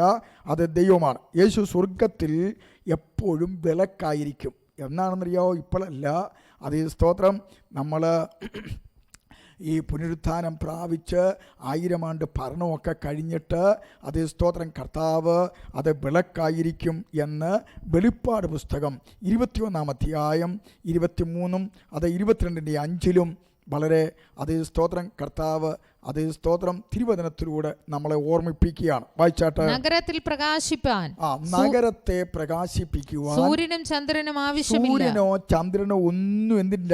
അത് ദൈവമാണ്. യേശു സ്വർഗത്തിൽ എപ്പോഴും വിളക്കായിരിക്കും. എന്നാണെന്നറിയാമോ? ഇപ്പോഴല്ല, അതേ സ്തോത്രം നമ്മൾ ഈ പുനരുത്ഥാനം പ്രാപിച്ച് 1000 ആണ്ട് ഭരണമൊക്കെ കഴിഞ്ഞിട്ട് അതേ സ്തോത്രം കർത്താവ് അത് വിളക്കായിരിക്കും എന്ന് വെളിപ്പാട് പുസ്തകം 21-ാം അധ്യായം 23 അത് 22-5 വളരെ അതേ സ്തോത്രം കർത്താവ് അതേ സ്തോത്രം തിരുവചനത്തിലൂടെ നമ്മളെ ഓർമ്മിപ്പിക്കുകയാണ്. വായിച്ചാട്ടെ, നഗരത്തിൽ പ്രകാശിപ്പാൻ, നഗരത്തെ പ്രകാശിപ്പിക്കുവാൻ സൂര്യനും ചന്ദ്രനും ആവശ്യമില്ല, സൂര്യനോ ചന്ദ്രനോ ഒന്നും എന്തില്ല,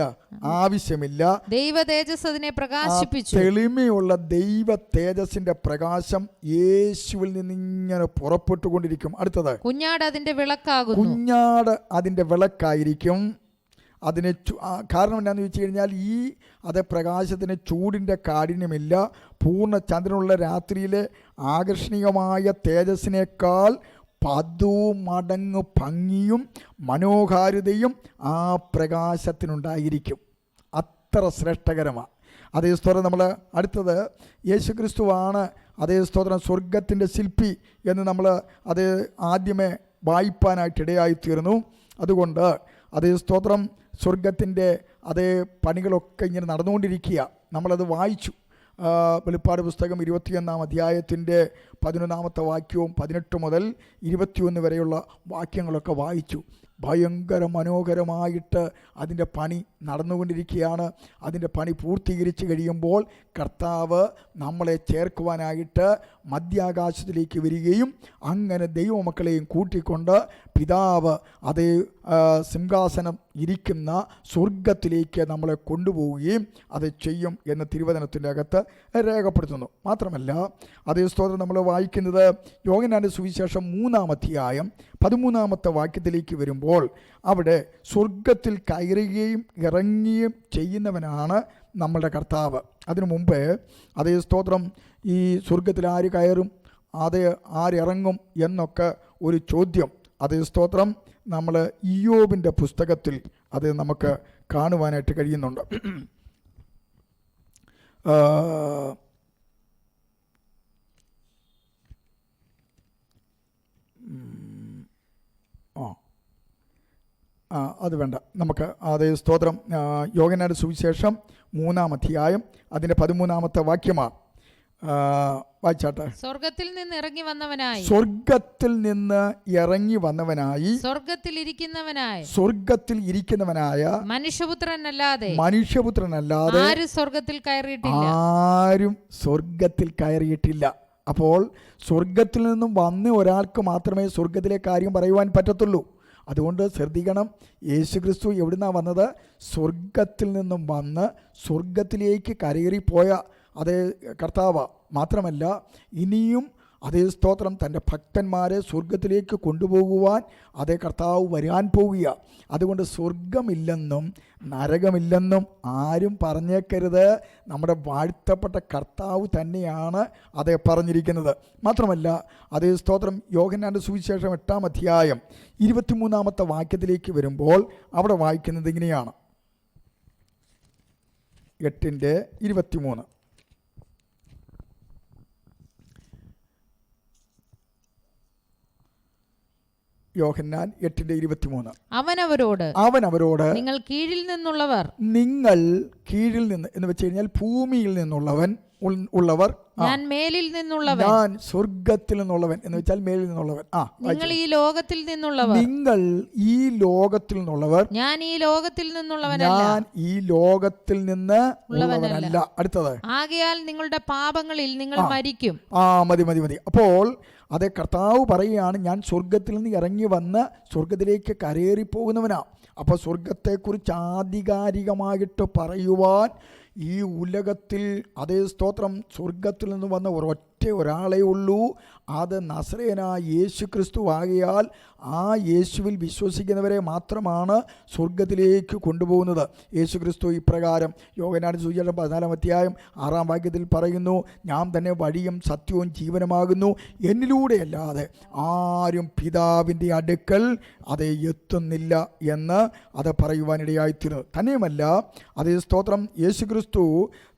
ആവശ്യമില്ല. ദൈവ തേജസ് അതിനെ പ്രകാശിപ്പിച്ചു. തെളിമയുള്ള ദൈവ തേജസ്സിന്റെ പ്രകാശം യേശുവിൽ നിന്ന് ഇങ്ങനെ പുറപ്പെട്ടുകൊണ്ടിരിക്കും. അടുത്തത്, കുഞ്ഞാട് അതിന്റെ വിളക്കാകുന്നു. കുഞ്ഞാട് അതിന്റെ വിളക്കായിരിക്കും. അതിന് കാരണം എന്താണെന്ന് വെച്ച് കഴിഞ്ഞാൽ ഈ അത് പ്രകാശത്തിന് ചൂടിൻ്റെ കാഠിന്യമില്ല. പൂർണ്ണ ചന്ദ്രനുള്ള രാത്രിയിലെ ആകർഷണീയമായ തേജസ്സിനേക്കാൾ 10 മടങ്ങ് ഭംഗിയും മനോഹാരിതയും ആ പ്രകാശത്തിനുണ്ടായിരിക്കും. അത്ര ശ്രേഷ്ഠകരമാണ്. അതേ സ്തോത്രം നമ്മൾ അടുത്തത് യേശുക്രിസ്തുവാണ് അതേ സ്തോത്രം സ്വർഗത്തിൻ്റെ ശില്പി എന്ന് നമ്മൾ അത് ആദ്യമേ വായിപ്പാനായിട്ടിടയായിത്തീർന്നു. അതുകൊണ്ട് അതേ സ്തോത്രം സ്വർഗത്തിൻ്റെ അതേ പണികളൊക്കെ ഇങ്ങനെ നടന്നുകൊണ്ടിരിക്കുക. നമ്മളത് വായിച്ചു. വെളിപ്പാട് പുസ്തകം 21 അധ്യായത്തിൻ്റെ 11 വാക്യവും 18 മുതൽ 21 വരെയുള്ള വാക്യങ്ങളൊക്കെ വായിച്ചു. ഭയങ്കര മനോഹരമായിട്ട് അതിൻ്റെ പണി നടന്നുകൊണ്ടിരിക്കുകയാണ്. അതിൻ്റെ പണി പൂർത്തീകരിച്ച് കഴിയുമ്പോൾ കർത്താവ് നമ്മളെ ചേർക്കുവാനായിട്ട് മധ്യാകാശത്തിലേക്ക് വരികയും അങ്ങനെ ദൈവമക്കളെയും കൂട്ടിക്കൊണ്ട് പിതാവ് അതേ സിംഹാസനം ഇരിക്കുന്ന സ്വർഗത്തിലേക്ക് നമ്മളെ കൊണ്ടുപോവുകയും അത് ചെയ്യും എന്ന് തിരുവചനത്തിൻ്റെ അകത്ത് രേഖപ്പെടുത്തുന്നു. മാത്രമല്ല അതേ സ്തോത്രം നമ്മൾ വായിക്കുന്നത് യോഹന്നാന്റെ സുവിശേഷം 3 അധ്യായം 13 വാക്യത്തിലേക്ക് വരുമ്പോൾ അവിടെ സ്വർഗത്തിൽ കയറുകയും ഇറങ്ങുകയും ചെയ്യുന്നവനാണ് നമ്മളുടെ കർത്താവ്. അതിനു മുമ്പ് അതേ സ്തോത്രം ഈ സ്വർഗത്തിൽ ആര് കയറും, അത് ആരിറങ്ങും എന്നൊക്കെ ഒരു ചോദ്യം അതേ സ്തോത്രം നമ്മൾ ഇയ്യോബിൻ്റെ പുസ്തകത്തിൽ അത് നമുക്ക് കാണുവാനായിട്ട് കഴിയുന്നുണ്ട്. അത് വേണ്ട, നമുക്ക് അതേ സ്തോത്രം യോഹന്നാന്റെ സുവിശേഷം 3 അധ്യായം അതിൻ്റെ 13 വാക്യമാണ്. വായിച്ചാട്ടെ. സ്വർഗത്തിൽ നിന്ന് ഇറങ്ങി വന്നവനായി, സ്വർഗത്തിൽ നിന്ന് ഇറങ്ങി വന്നവനായി, സ്വർഗത്തിൽ ഇരിക്കുന്നവനായ മനുഷ്യപുത്രനല്ലാതെ ആരും സ്വർഗത്തിൽ കയറിയിട്ടില്ല. അപ്പോൾ സ്വർഗത്തിൽ നിന്നും വന്ന ഒരാൾക്ക് മാത്രമേ സ്വർഗത്തിലെ കാര്യം പറയുവാൻ പറ്റത്തുള്ളൂ. അതുകൊണ്ട് ശ്രദ്ധിക്കണം, യേശുക്രിസ്തു എവിടുന്നാണ് വന്നത്? സ്വർഗത്തിൽ നിന്നും വന്ന് സ്വർഗത്തിലേക്ക് കയറിപ്പോയ അതേ കർത്താവ്. മാത്രമല്ല ഇനിയും അതേ സ്തോത്രം തൻ്റെ ഭക്തന്മാരെ സ്വർഗത്തിലേക്ക് കൊണ്ടുപോകുവാൻ അതേ കർത്താവ് വരാൻ പോവുക. അതുകൊണ്ട് സ്വർഗമില്ലെന്നും നരകമില്ലെന്നും ആരും പറഞ്ഞേക്കരുത്. നമ്മുടെ വാഴ്ത്തപ്പെട്ട കർത്താവ് തന്നെയാണ് അതേ പറഞ്ഞിരിക്കുന്നത്. മാത്രമല്ല അതേ സ്തോത്രം യോഹന്നാന്റെ സുവിശേഷം 8 അധ്യായം 23 വാക്യത്തിലേക്ക് വരുമ്പോൾ അവിടെ വായിക്കുന്നത് ഇങ്ങനെയാണ്. 8:23 യോഹന്നാൻ 8:23 അവൻ അവരോട് നിങ്ങൾ കീഴിൽ നിന്ന് എന്ന് വെച്ച് കഴിഞ്ഞാൽ ഭൂമിയിൽ ഉള്ളവർ ഞാൻ മേലിൽ നിന്നുള്ളവൻ, ഞാൻ സ്വർഗത്തിൽ നിന്നുള്ളവൻ എന്ന് വെച്ചാൽ മേലിൽ നിന്നുള്ളവൻ. നിങ്ങൾ ഈ ലോകത്തിൽ നിന്നുള്ളവർ, നിങ്ങൾ ഈ ലോകത്തിൽ നിന്നുള്ളവർ, ഞാൻ ഈ ലോകത്തിൽ നിന്നുള്ളവനല്ല, ഞാൻ ഈ ലോകത്തിൽ നിന്ന് ഉള്ളവനല്ല. അടുത്തത്, ആകയാൽ നിങ്ങളുടെ പാപങ്ങളിൽ നിങ്ങൾ മരിക്കും. മതി. അപ്പോൾ അതേ കർത്താവ് പറയുകയാണ്, ഞാൻ സ്വർഗത്തിൽ നിന്ന് ഇറങ്ങി വന്ന് സ്വർഗത്തിലേക്ക് കരേറിപ്പോകുന്നവനാ. അപ്പോൾ സ്വർഗത്തെക്കുറിച്ച് ആധികാരികമായിട്ട് പറയുവാൻ ഈ ഉലകത്തിൽ അതേ സ്തോത്രം സ്വർഗത്തിൽ നിന്ന് വന്ന ഒരാളേ ഉള്ളൂ. അത് നസറേയനായ യേശു ക്രിസ്തു ആകയാൽ ആ യേശുവിൽ വിശ്വസിക്കുന്നവരെ മാത്രമാണ് സ്വർഗത്തിലേക്ക് കൊണ്ടുപോകുന്നത്. യേശു ക്രിസ്തു ഇപ്രകാരം യോഹന്നാന്റെ സുവിശേഷം 14 അധ്യായം 6 വാക്യത്തിൽ പറയുന്നു, ഞാൻ തന്നെ വഴിയും സത്യവും ജീവനുമാകുന്നു, എന്നിലൂടെയല്ലാതെ ആരും പിതാവിൻ്റെ അടുക്കൽ അത് എത്തുന്നില്ല എന്ന് അത് പറയുവാനിടയായിത്തീരുന്നു. തന്നെയുമല്ല അതേ സ്തോത്രം യേശു ക്രിസ്തു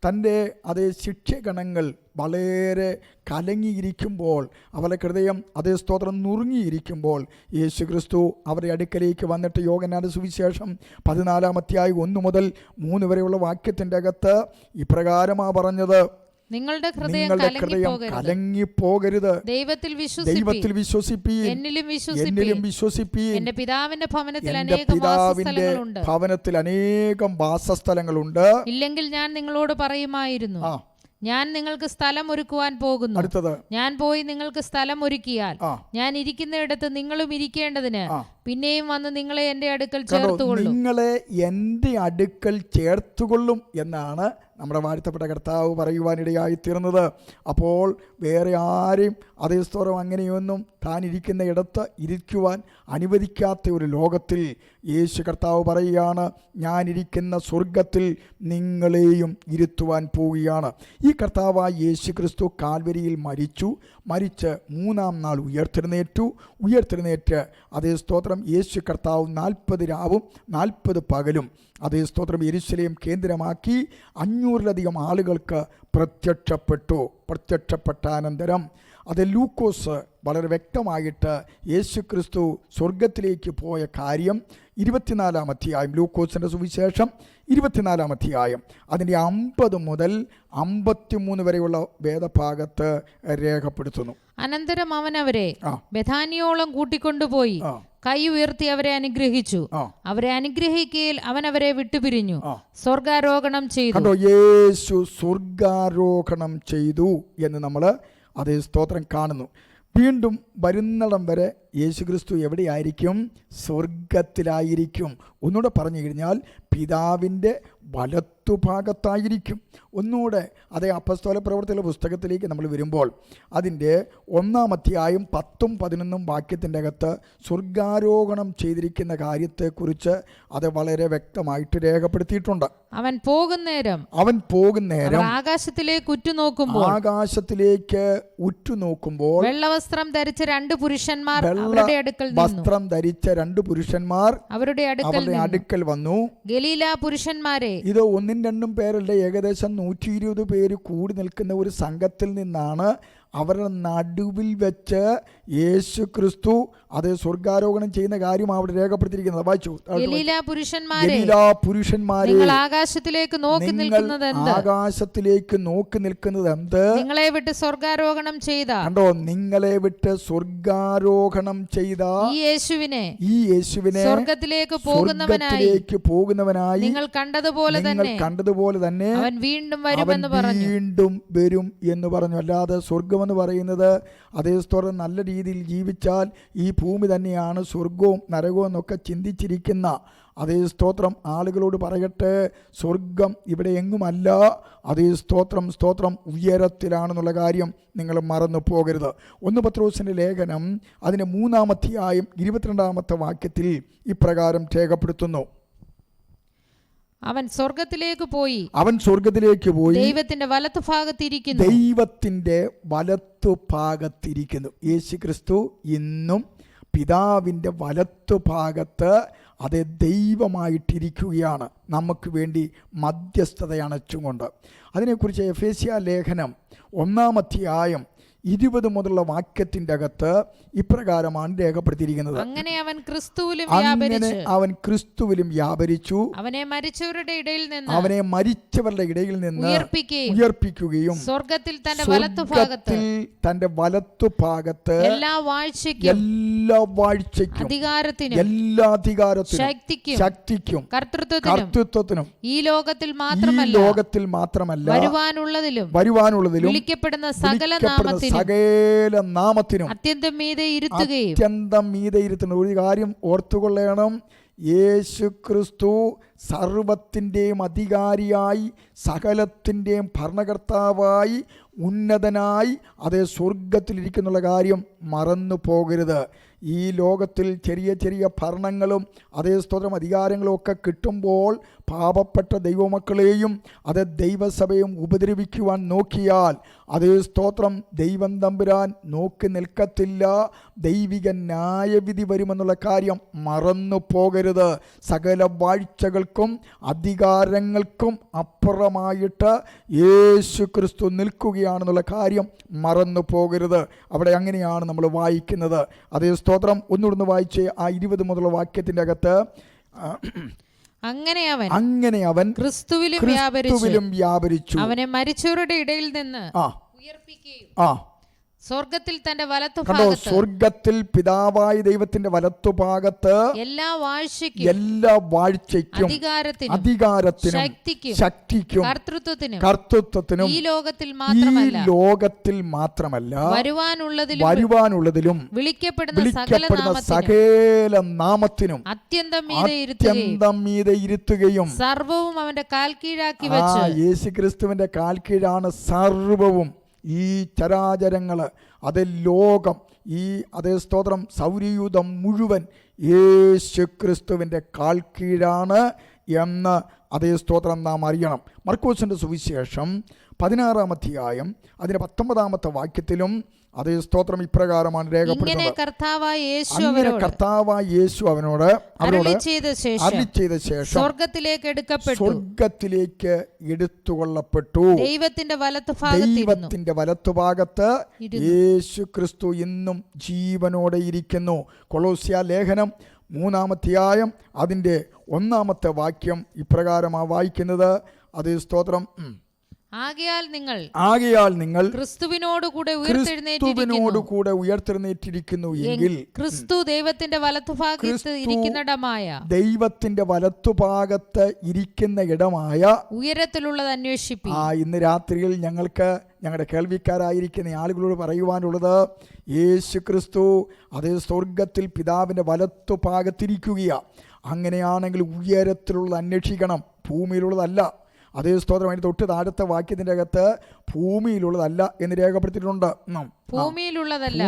തൻ്റെ അതേ ശിക്ഷഗണങ്ങൾ വളരെ കലങ്ങിയിരിക്കുമ്പോൾ, അവരുടെ ഹൃദയം അതേ സ്തോത്രം നുറുങ്ങിയിരിക്കുമ്പോൾ യേശു ക്രിസ്തു അവരുടെ അടുക്കലേക്ക് വന്നിട്ട് യോഹന്നാന്റെ സുവിശേഷം 14 അധ്യായം 1 മുതൽ 3 വരെയുള്ള വാക്യത്തിൻ്റെ അകത്ത് ഇപ്രകാരമാണ് പറഞ്ഞത്, നിങ്ങളുടെ ഹൃദയം കലങ്ങിപ്പോകരുത്, ദൈവത്തിൽ വിശ്വസിപ്പീൻ, എന്നിലും വിശ്വസിപ്പീൻ. എന്റെ പിതാവിന്റെ ഭവനത്തിൽ അനേകം വാസസ്ഥലങ്ങളുണ്ട്. ഇല്ലെങ്കിൽ ഞാൻ നിങ്ങളോട് പറയുമായിരുന്നു, ഞാൻ നിങ്ങൾക്ക് സ്ഥലം ഒരുക്കുവാൻ പോകുന്നു. അടുത്തത്, ഞാൻ പോയി നിങ്ങൾക്ക് സ്ഥലം ഒരുക്കിയാൽ ഞാൻ ഇരിക്കുന്നിടത്ത് നിങ്ങളും ഇരിക്കേണ്ടതിന് പിന്നെയും വന്ന് നിങ്ങളെ എൻ്റെ അടുക്കൽ ചേർത്തുകൊള്ളും എന്നാണ് നമ്മുടെ വാഴ്ത്തപ്പെട്ട കർത്താവ് പറയുവാനിടയായി തീർന്നത്. അപ്പോൾ വേറെ ആരെയും അതേ സ്തോത്രം അങ്ങനെയൊന്നും താൻ ഇരിക്കുന്ന ഇടത്ത് ഇരിക്കുവാൻ അനുവദിക്കാത്ത ഒരു ലോകത്തിൽ യേശു കർത്താവ് പറയുകയാണ്, ഞാനിരിക്കുന്ന സ്വർഗത്തിൽ നിങ്ങളെയും ഇരുത്തുവാൻ പോവുകയാണ്. ഈ കർത്താവായ യേശു ക്രിസ്തു കാൽവരിയിൽ മരിച്ച് 3-ാം നാൾ ഉയർത്തെഴുന്നേറ്റ് അതേ സ്തോത്രം യേശു കർത്താവ് 40 രാവും 40 പകലും അതേ സ്തോത്രം യെരുശലേം കേന്ദ്രമാക്കി 500-ലധികം ആളുകൾക്ക് പ്രത്യക്ഷപ്പെട്ടാനന്തരം അത് ലൂക്കോസ് വളരെ വ്യക്തമായിട്ട് യേശു ക്രിസ്തു സ്വർഗത്തിലേക്ക് പോയ കാര്യം 24-ാം അധ്യായം ലൂക്കോസിൻ്റെ സുവിശേഷം 24 അധ്യായം അതിൻ്റെ 50 മുതൽ 53 വരെയുള്ള വേദഭാഗത്ത് രേഖപ്പെടുത്തുന്നു. അനന്തരം അവൻ അവരെ ബഥാനിയോളം കൂട്ടിക്കൊണ്ടുപോയി കൈ ഉയർത്തി അവരെ അനുഗ്രഹിച്ചു. അവരെ അനുഗ്രഹിക്കയിൽ അവൻ അവരെ വിട്ടുപിരിഞ്ഞു സ്വർഗാരോഹണം ചെയ്തു. കണ്ടോ, യേശു സ്വർഗാരോഹണം ചെയ്തു എന്ന് നമ്മൾ അതേ സ്തോത്രം കാണുന്നു. വീണ്ടും വരുന്നിടം വരെ യേശുക്രിസ്തു എവിടെയായിരിക്കും? സ്വർഗത്തിലായിരിക്കും. ഒന്നുകൂടെ പറഞ്ഞു കഴിഞ്ഞാൽ പിതാവിൻ്റെ വലത്തുഭാഗത്തായിരിക്കും. ഒന്നുകൂടെ അതേ അപ്പസ്തോല പ്രവൃത്തിയുടെ പുസ്തകത്തിലേക്ക് നമ്മൾ വരുമ്പോൾ അതിൻ്റെ 1-ാം അധ്യായം 10ഉം 11ഉം വാക്യത്തിൻ്റെ അകത്ത് സ്വർഗാരോഹണം ചെയ്തിരിക്കുന്ന കാര്യത്തെക്കുറിച്ച് അത് വളരെ വ്യക്തമായിട്ട് രേഖപ്പെടുത്തിയിട്ടുണ്ട്. അവൻ പോകുന്നേരം ആകാശത്തിലേക്ക് ഉറ്റുനോക്കുമ്പോൾ വെള്ളവസ്ത്രം ധരിച്ച 2 പുരുഷന്മാർ വസ്ത്രം ധരിച്ച 2 പുരുഷന്മാർ അവരുടെ അടുക്കൽ വന്നു. ഗലീല പുരുഷന്മാരെ, ഇത് 1-2 പേരുടെ ഏകദേശം 120 പേര് കൂടി നിൽക്കുന്ന ഒരു സംഘത്തിൽ നിന്നാണ് അവരുടെ നടുവിൽ വെച്ച് യേശു ക്രിസ്തു അതേ സ്വർഗാരോഹണം ചെയ്യുന്ന കാര്യം അവിടെ രേഖപ്പെടുത്തിയിരിക്കുന്നത്. വായിച്ചു. ഗലീല പുരുഷന്മാരെ, ആകാശത്തിലേക്ക് നോക്കി നിൽക്കുന്നത് എന്ത്? നിങ്ങളെ വിട്ട് സ്വർഗാരോഹണം ചെയ്ത, കണ്ടോ, നിങ്ങളെ വിട്ട് സ്വർഗാരോഹണം ചെയ്ത ഈ യേശുവിനെ സ്വർഗത്തിലേക്ക് പോകുന്നവനായി നിങ്ങൾ കണ്ടതുപോലെ തന്നെ അവൻ വീണ്ടും വരും എന്ന് പറഞ്ഞു. അല്ലാതെ സ്വർഗമെന്ന് പറയുന്നത് അതേ സ്തോത്രം നല്ല രീതിയിൽ ജീവിച്ചാൽ ഈ ഭൂമി തന്നെയാണ് സ്വർഗവും നരകവും എന്നൊക്കെ ചിന്തിച്ചിരിക്കുന്ന അതേ സ്തോത്രം ആളുകളോട് പറയട്ടെ, സ്വർഗം ഇവിടെ എങ്ങുമല്ല. അതേ സ്തോത്രം ഉയരത്തിലാണെന്നുള്ള കാര്യം നിങ്ങൾ മറന്നു പോകരുത്. 1 പത്രോസിൻ്റെ ലേഖനം അതിൻ്റെ 3-ാം അധ്യായം 22-ാമത്തെ വാക്യത്തിൽ ഇപ്രകാരം രേഖപ്പെടുത്തുന്നു. അവൻ സ്വർഗത്തിലേക്ക് പോയി ദൈവത്തിന്റെ വലത്തുഭാഗത്തിരിക്കുന്നു. യേശുക്രിസ്തു ഇന്നും പിതാവിൻ്റെ വലത്തുഭാഗത്ത് അതേ ദൈവമായിട്ടിരിക്കുകയാണ്, നമുക്ക് വേണ്ടി മധ്യസ്ഥത അണച്ചുകൊണ്ട്. അതിനെക്കുറിച്ച് എഫേസ്യ ലേഖനം 1-ാം അധ്യായം 20 മുതലുള്ള വാക്യത്തിന്റെ അകത്ത് ഇപ്രകാരമാണ് രേഖപ്പെടുത്തിയിരിക്കുന്നത്. അങ്ങനെ അവൻ ക്രിസ്തുവിലും വ്യാപരിച്ചു, അവനെ മരിച്ചവരുടെ ഇടയിൽ നിന്ന് ഉയർപ്പിക്കുകയും സ്വർഗത്തിൽ തന്റെ വലത്തുഭാഗത്ത് എല്ലാ വാഴ്ചയ്ക്കും എല്ലാ അധികാരത്തിനും ശക്തിക്കും കർത്തൃത്വത്തിനും ഈ ലോകത്തിൽ മാത്രമല്ല വരുവാനുള്ളതിലും വിളിക്കപ്പെടുന്ന സകല നാമത്തിനും അത്യന്തം മീതെ ഇരുത്തുന്ന ഒരു കാര്യം ഓർത്തുകൊള്ളണം. യേശു ക്രിസ്തു സർവത്തിൻ്റെയും അധികാരിയായി, സകലത്തിൻ്റെയും ഭരണകർത്താവായി, ഉന്നതനായി അതേ സ്വർഗത്തിലിരിക്കുന്നുള്ള കാര്യം മറന്നു പോകരുത്. ഈ ലോകത്തിൽ ചെറിയ ചെറിയ ഭരണങ്ങളും അതേ സ്തോത്രം അധികാരങ്ങളും ഒക്കെ കിട്ടുമ്പോൾ പാപപ്പെട്ട ദൈവമക്കളെയും അതേ ദൈവസഭയും ഉപദ്രവിക്കുവാൻ നോക്കിയാൽ അതേ സ്തോത്രം ദൈവം തമ്പുരാൻ നോക്കി നിൽക്കത്തില്ല. ദൈവിക ന്യായവിധി വരുമെന്നുള്ള കാര്യം മറന്നു പോകരുത്. സകല വാഴ്ചകൾക്കും അധികാരങ്ങൾക്കും അപ്പുറമായിട്ട് യേശു ക്രിസ്തു നിൽക്കുകയാണെന്നുള്ള കാര്യം മറന്നു പോകരുത്. അവിടെ അങ്ങനെയാണ് നമ്മൾ വായിക്കുന്നത്. അതേ സ്തോത്രം ഒന്നുകൂടെ വായിച്ച് ആ 20 മുതലുള്ള വാക്യത്തിൻ്റെ അകത്ത് അങ്ങനെ അവൻ ക്രിസ്തുവിലും വ്യാപരിച്ചു, അവനെ മരിച്ചവരുടെ ഇടയിൽ നിന്ന് ഉയർപ്പിക്കുകയും സ്വർഗത്തിൽ തന്റെ സ്വർഗത്തിൽ പിതാവായ ദൈവത്തിന്റെ വലത്തുഭാഗത്ത് എല്ലാ വാഴ്ചയ്ക്കും അധികാരത്തിനും ശക്തിക്കും കർത്തൃത്വത്തിനും ഈ ലോകത്തിൽ മാത്രമല്ല വരുവാനുള്ളതിലും വിളിക്കപ്പെടുന്ന സകല നാമത്തിനും അത്യന്തം മീതെ ഇരുത്തുകയും സർവവും അവന്റെ കാൽ കീഴാക്കി വെച്ച്. യേശുക്രിസ്തുവിന്റെ കാൽ കീഴാണ് സർവവും. ഈ ചരാചരങ്ങൾ, അതേ ലോകം, ഈ അതേ സ്തോത്രം സൗരയൂഥം മുഴുവൻ യേശു ക്രിസ്തുവിൻ്റെ കാൽ കീഴാണ് എന്ന് അതേ സ്തോത്രം നാം അറിയണം. മർക്കോസിൻ്റെ സുവിശേഷം 16-ാം അധ്യായം അതിൻ്റെ 19-ാമത്തെ വാക്യത്തിലും അതേ സ്തോത്രം ഇപ്രകാരമാണ് രേഖപ്പെടുത്തുന്നത്. കർത്താവായ യേശു അവനോട് അരുളിച്ചെയ്ത ശേഷം സ്വർഗത്തിലേക്ക് എടുത്തുകൊള്ളപ്പെട്ടു. ദൈവത്തിന്റെ വലത്തുഭാഗത്ത് യേശു ക്രിസ്തു ഇന്നും ജീവനോടെ ഇരിക്കുന്നു. കൊളോസ്യ ലേഖനം 3-ാം അധ്യായം അതിൻ്റെ ഒന്നാമത്തെ വാക്യം ഇപ്രകാരമാണ് വായിക്കുന്നത്. അതേ സ്തോത്രം. ആകയാൽ നിങ്ങൾ ക്രിസ്തുവിനോടുകൂടെ ഉയർത്തെഴുന്നേറ്റിരിക്കുന്നു എങ്കിൽ ക്രിസ്തു ദൈവത്തിന്റെ വലത്തുഭാഗത്ത് ഇരിക്കുന്ന ഇടമായ ഉയരത്തിലുള്ളത് അന്വേഷിപ്പി. ഇന്ന് രാത്രിയിൽ ഞങ്ങളുടെ കേൾവിക്കാരായിരിക്കുന്ന ആളുകളോട് പറയുവാനുള്ളത്, യേശു ക്രിസ്തു അതേ സ്വർഗത്തിൽ പിതാവിന്റെ വലത്തുഭാഗത്തിരിക്കുകയാണ്. അങ്ങനെയാണെങ്കിൽ ഉയരത്തിലുള്ളത് അന്വേഷിക്കണം, ഭൂമിയിലുള്ളതല്ല. അതേ സ്തോത്രം. അതിന് തൊട്ട് താഴത്തെ വാക്യത്തിൻ്റെ അകത്ത് ഭൂമിയിലുള്ളതല്ല എന്ന് രേഖപ്പെടുത്തിയിട്ടുണ്ട്. ഭൂമിയിലുള്ളതല്ല,